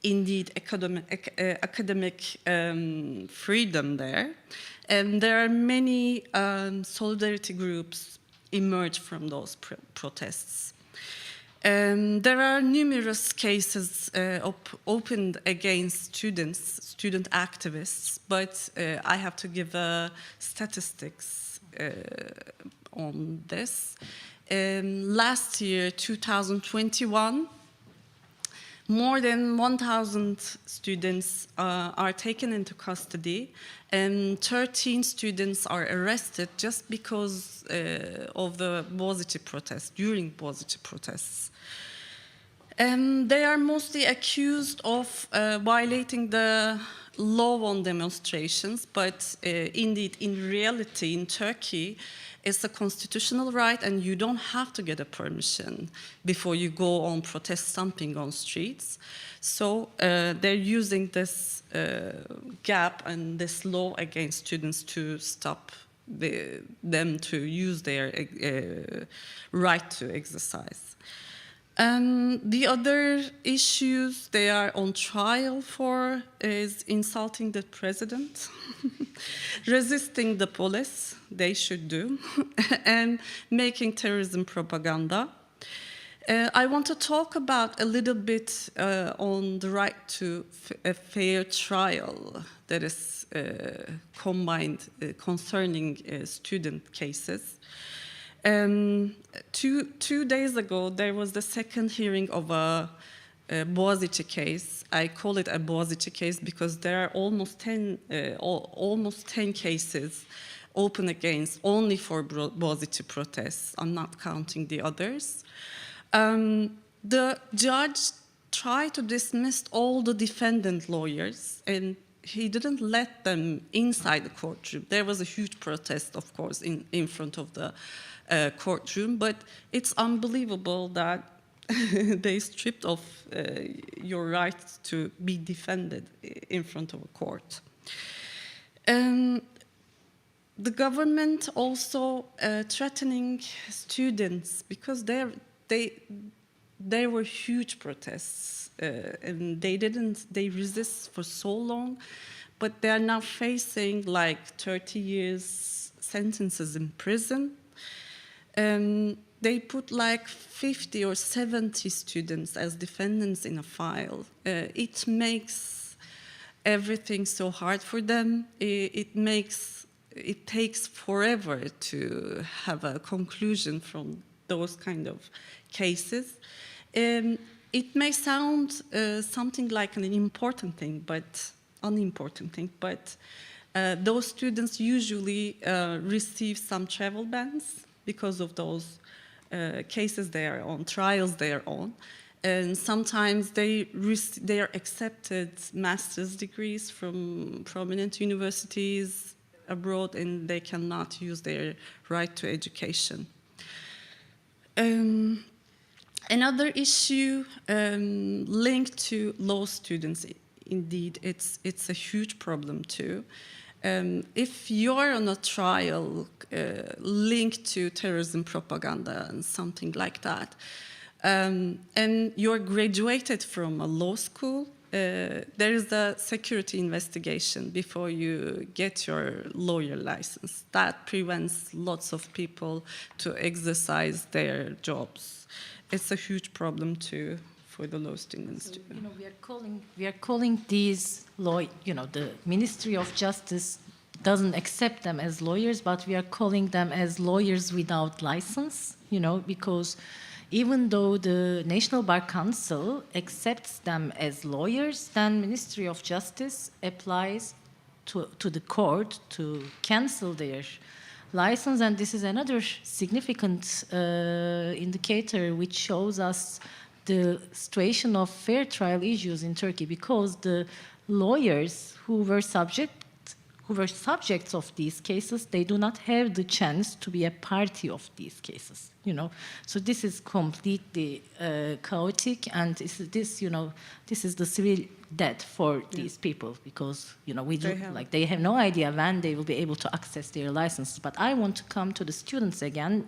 indeed academic freedom there. And there are many solidarity groups emerged from those protests. There are numerous cases opened against student activists, but I have to give statistics on this. Last year, 2021, more than 1,000 students are taken into custody, and 13 students are arrested just because of the Boğaziçi protests, during Boğaziçi protests. They are mostly accused of violating the law on demonstrations, but indeed, in reality, in Turkey, it's a constitutional right, and you don't have to get a permission before you go on protest stamping on streets. So they're using this gap and this law against students to stop them to use their right to exercise. The other issues they are on trial for is insulting the president, resisting the police, they should do, and making terrorism propaganda. I want to talk about a little bit on the right to a fair trial that is combined concerning student cases. 2 days ago, there was the second hearing of a Boğaziçi case. I call it a Boğaziçi case because there are almost 10 cases open against only for Boğaziçi protests. I'm not counting the others. The judge tried to dismiss all the defendant lawyers, and he didn't let them inside the courtroom. There was a huge protest, of course, in front of the courtroom, but it's unbelievable that they stripped off your right to be defended in front of a court. The government also threatening students because there were huge protests and they resist for so long, but they are now facing like 30 years sentences in prison. They put like 50 or 70 students as defendants in a file. It makes everything so hard for them. It takes forever to have a conclusion from those kind of cases. It may sound something like an important thing, but unimportant thing, but those students usually receive some travel bans because of those cases they are on, trials they are on. And sometimes they are accepted master's degrees from prominent universities abroad, and they cannot use their right to education. Another issue linked to law students, indeed, it's a huge problem too. If you're on a trial linked to terrorism propaganda and something like that, and you're graduated from a law school, there is a security investigation before you get your lawyer license. That prevents lots of people to exercise their jobs. It's a huge problem too for the law students. So, we are calling these the Ministry of Justice doesn't accept them as lawyers, but we are calling them as lawyers without license, because even though the National Bar Council accepts them as lawyers, then Ministry of Justice applies to the court to cancel their license, and this is another significant indicator which shows us the situation of fair trial issues in Turkey, because the lawyers who were subjects of these cases, they do not have the chance to be a party of these cases, So this is completely chaotic, and this is the civil debt for these people, because they have no idea when they will be able to access their licenses. But I want to come to the students again,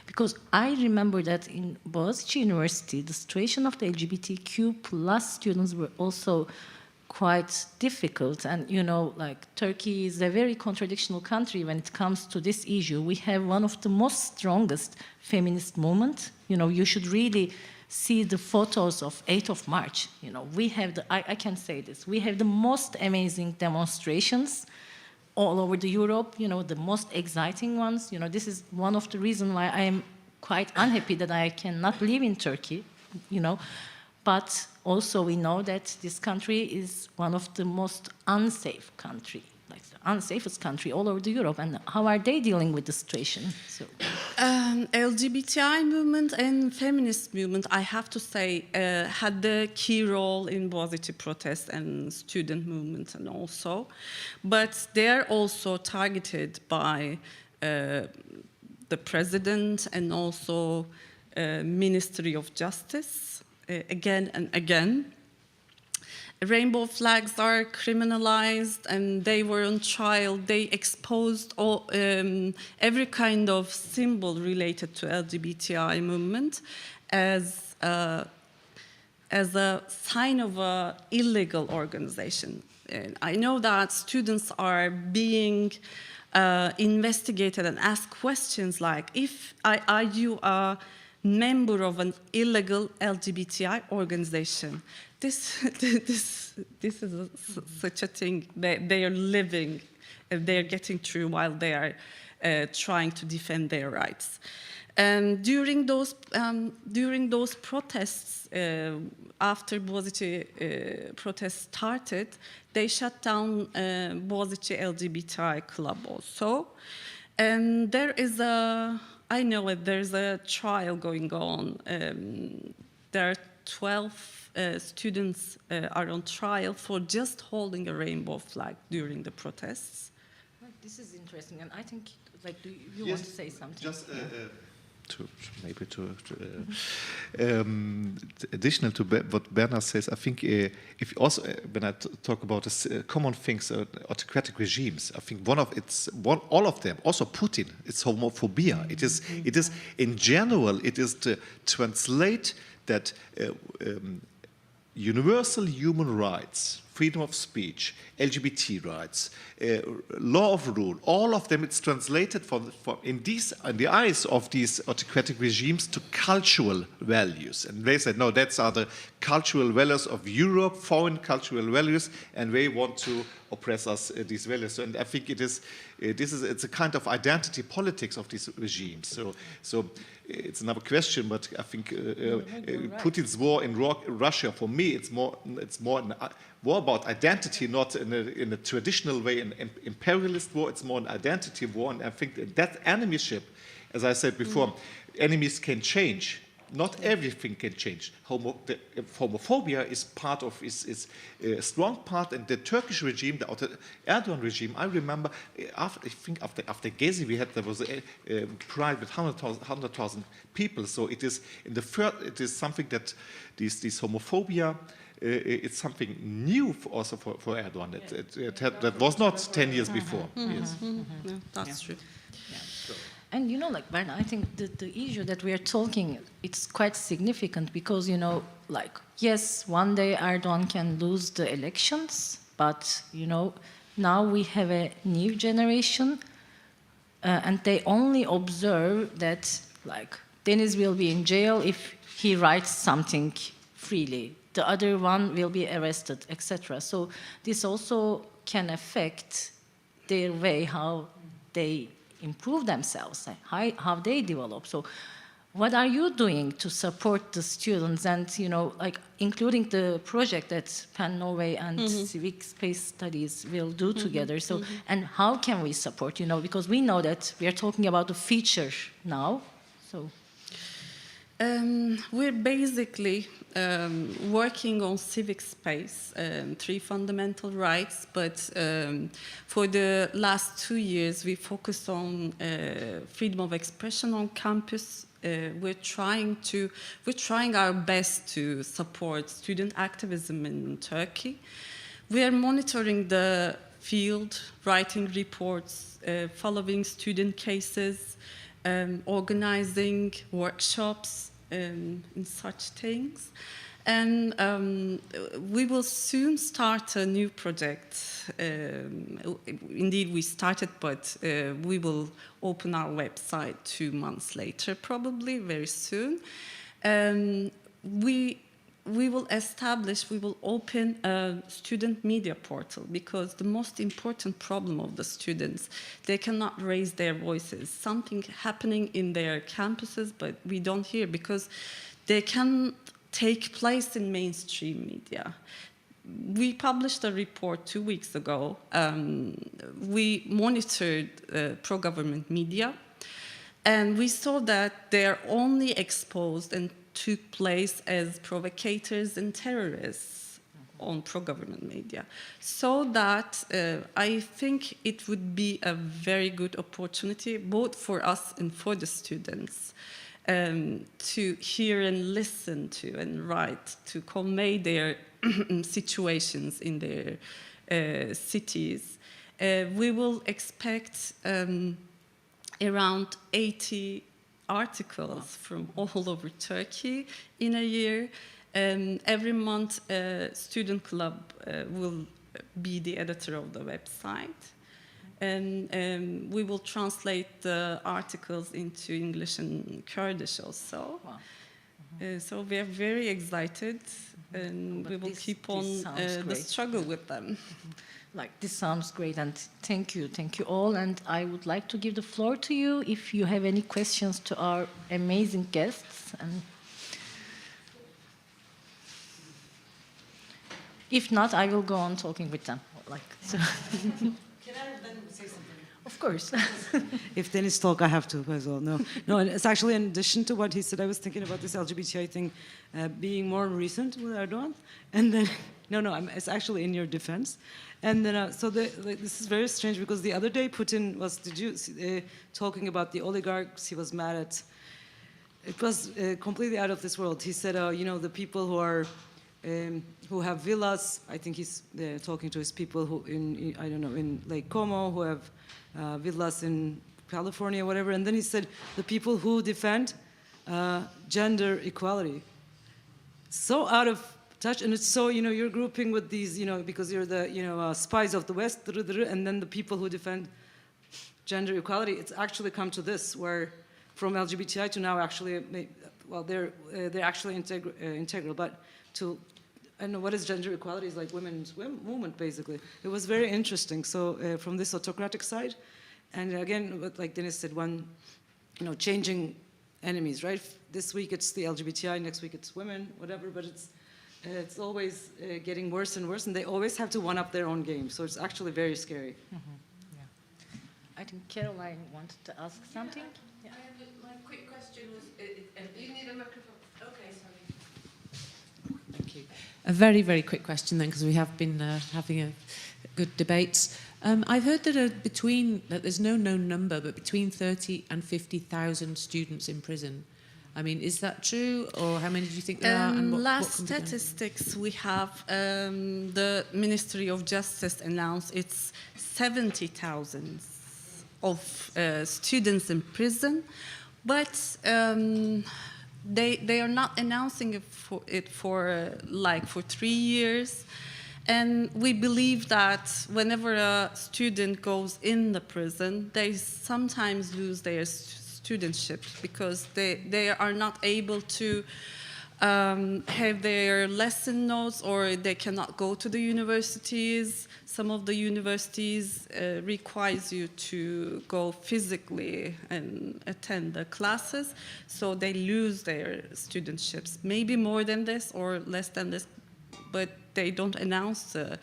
because I remember that in Boğaziçi University, the situation of the LGBTQ plus students were also quite difficult. And, Turkey is a very contradictional country when it comes to this issue. We have one of the most strongest feminist movement. You should really see the photos of 8th of March. We have I can say this, we have the most amazing demonstrations all over Europe, the most exciting ones. This is one of the reasons why I am quite unhappy that I cannot live in Turkey, But also we know that this country is one of the most unsafe country, the unsafest country all over Europe. And how are they dealing with the situation? So. LGBTI movement and feminist movement, I have to say, had the key role in positive protest and student movement and also, but they're also targeted by the president and also Ministry of Justice again and again. Rainbow flags are criminalized and they were on trial. They exposed every kind of symbol related to LGBTI movement as a sign of an illegal organization. And I know that students are being investigated and asked questions like, are you a member of an illegal LGBTI organization? This is such a thing that they are living, they are getting through while they are trying to defend their rights. And during those protests, after Boğaziçi protests started, they shut down Boğaziçi LGBTI club also. And I know there's a trial going on. There are 12 students are on trial for just holding a rainbow flag during the protests. This is interesting, and I think, like, do you want to say something? Just additional to what Bernard says, I think if also when I talk about common things, autocratic regimes, I think all of them, also Putin, it's homophobia. It is in general, it is to translate that universal human rights, freedom of speech, LGBT rights, law of rule, all of them, it's translated in the eyes of these autocratic regimes to cultural values. And they said, no, that's are the cultural values of Europe, foreign cultural values, and they want to oppress us, these values. And I think it's a kind of identity politics of these regimes. So it's another question, but I think Putin's war in Russia, for me, it's more a war about identity, not in a traditional way, an imperialist war. It's more an identity war, and I think that enemyship, as I said before, enemies can change. Not everything can change. Homophobia is a strong part, and the Turkish regime, the Erdogan regime. I remember after Gezi, there was a pride with 100,000 people. So it is it is something that this homophobia. It's something new also for Erdogan. That was not 10 years before. Yes. Yeah, that's true. Yeah. And like Berna, I think the issue that we are talking, it's quite significant because, yes, one day Erdogan can lose the elections, but, now we have a new generation and they only observe that, Deniz will be in jail if he writes something freely. The other one will be arrested, etc. So this also can affect their way how they improve themselves, how they develop. So what are you doing to support the students and, including the project that Penn Norway and Civic Space Studies will do together? So, and how can we support, because we know that we are talking about the future now, so. We're basically working on civic space, 3 fundamental rights, but for the last 2 years we focused on freedom of expression on campus. We're trying our best to support student activism in Turkey. We are monitoring the field, writing reports, following student cases, organizing workshops in such things. And we will soon start a new project. Indeed, we started, but we will open our website 2 months later, probably very soon. We will open a student media portal, because the most important problem of the students, they cannot raise their voices. Something happening in their campuses, but we don't hear, because they can take place in mainstream media. We published a report 2 weeks ago. We monitored pro-government media, And we saw that they're only exposed and took place as provocators and terrorists on pro-government media. So that I think it would be a very good opportunity, both for us and for the students, to hear and listen to and write, to convey their situations in their cities. We will expect around 80 articles from all over Turkey in a year. Every month, a student club will be the editor of the website. And we will translate the articles into English and Kurdish also. Wow. So we are very excited, and we will keep on the struggle with them. Like, this sounds great, and thank you all. And I would like to give the floor to you if you have any questions to our amazing guests. And if not, I will go on talking with them. Like, so. Can I then say something? Of course. If Dennis talk, I have to as well. No, and it's actually in addition to what he said. I was thinking about this LGBTI thing being more recent with Erdogan, and then it's actually in your defense. And then this is very strange because the other day Putin was talking about the oligarchs. He was mad at. It was completely out of this world. He said, the people who are. Who have villas. I think he's talking to his people who in Lake Como, who have villas in California, whatever. And then he said the people who defend gender equality. So out of touch, and it's so you're grouping with these because you're the spies of the West, and then the people who defend gender equality. It's actually come to this where from LGBTI to now actually they're actually integral, but to I don't know what is gender equality is like women's movement basically. It was very interesting. So from this autocratic side, and again, like Dennis said, changing enemies, right? This week it's the LGBTI, next week it's women, whatever. But it's always getting worse and worse, and they always have to one-up their own game. So it's actually very scary. Mm-hmm. Yeah. I think Caroline wanted to ask something. Yeah. My quick question was, you need a microphone. Okay, sorry. Thank you. A very, very quick question then, because we have been having a good debates. I've heard that there's no known number, but between 30 and 50,000 students in prison. I mean, is that true, or how many do you think there are? And last statistics we have, the Ministry of Justice announced it's 70,000 of students in prison, but they are not announcing it for 3 years. And we believe that whenever a student goes in the prison, they sometimes lose their studentship because they are not able to have their lesson notes, or they cannot go to the universities. Some of the universities requires you to go physically and attend the classes, so they lose their studentships. Maybe more than this or less than this, but they don't announce the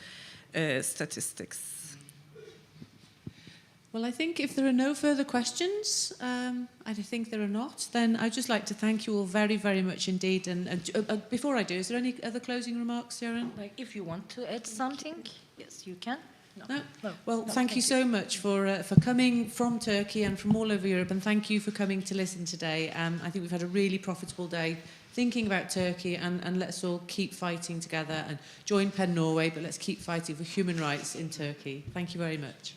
statistics. Well, I think if there are no further questions, I think there are not, then I'd just like to thank you all very, very much indeed. And before I do, is there any other closing remarks, Sharon? Like, if you want to add something, yes, you can. No? Well, thank you so much for coming from Turkey and from all over Europe, and thank you for coming to listen today. I think we've had a really profitable day thinking about Turkey, and let's all keep fighting together and join PEN Norway, but let's keep fighting for human rights in Turkey. Thank you very much.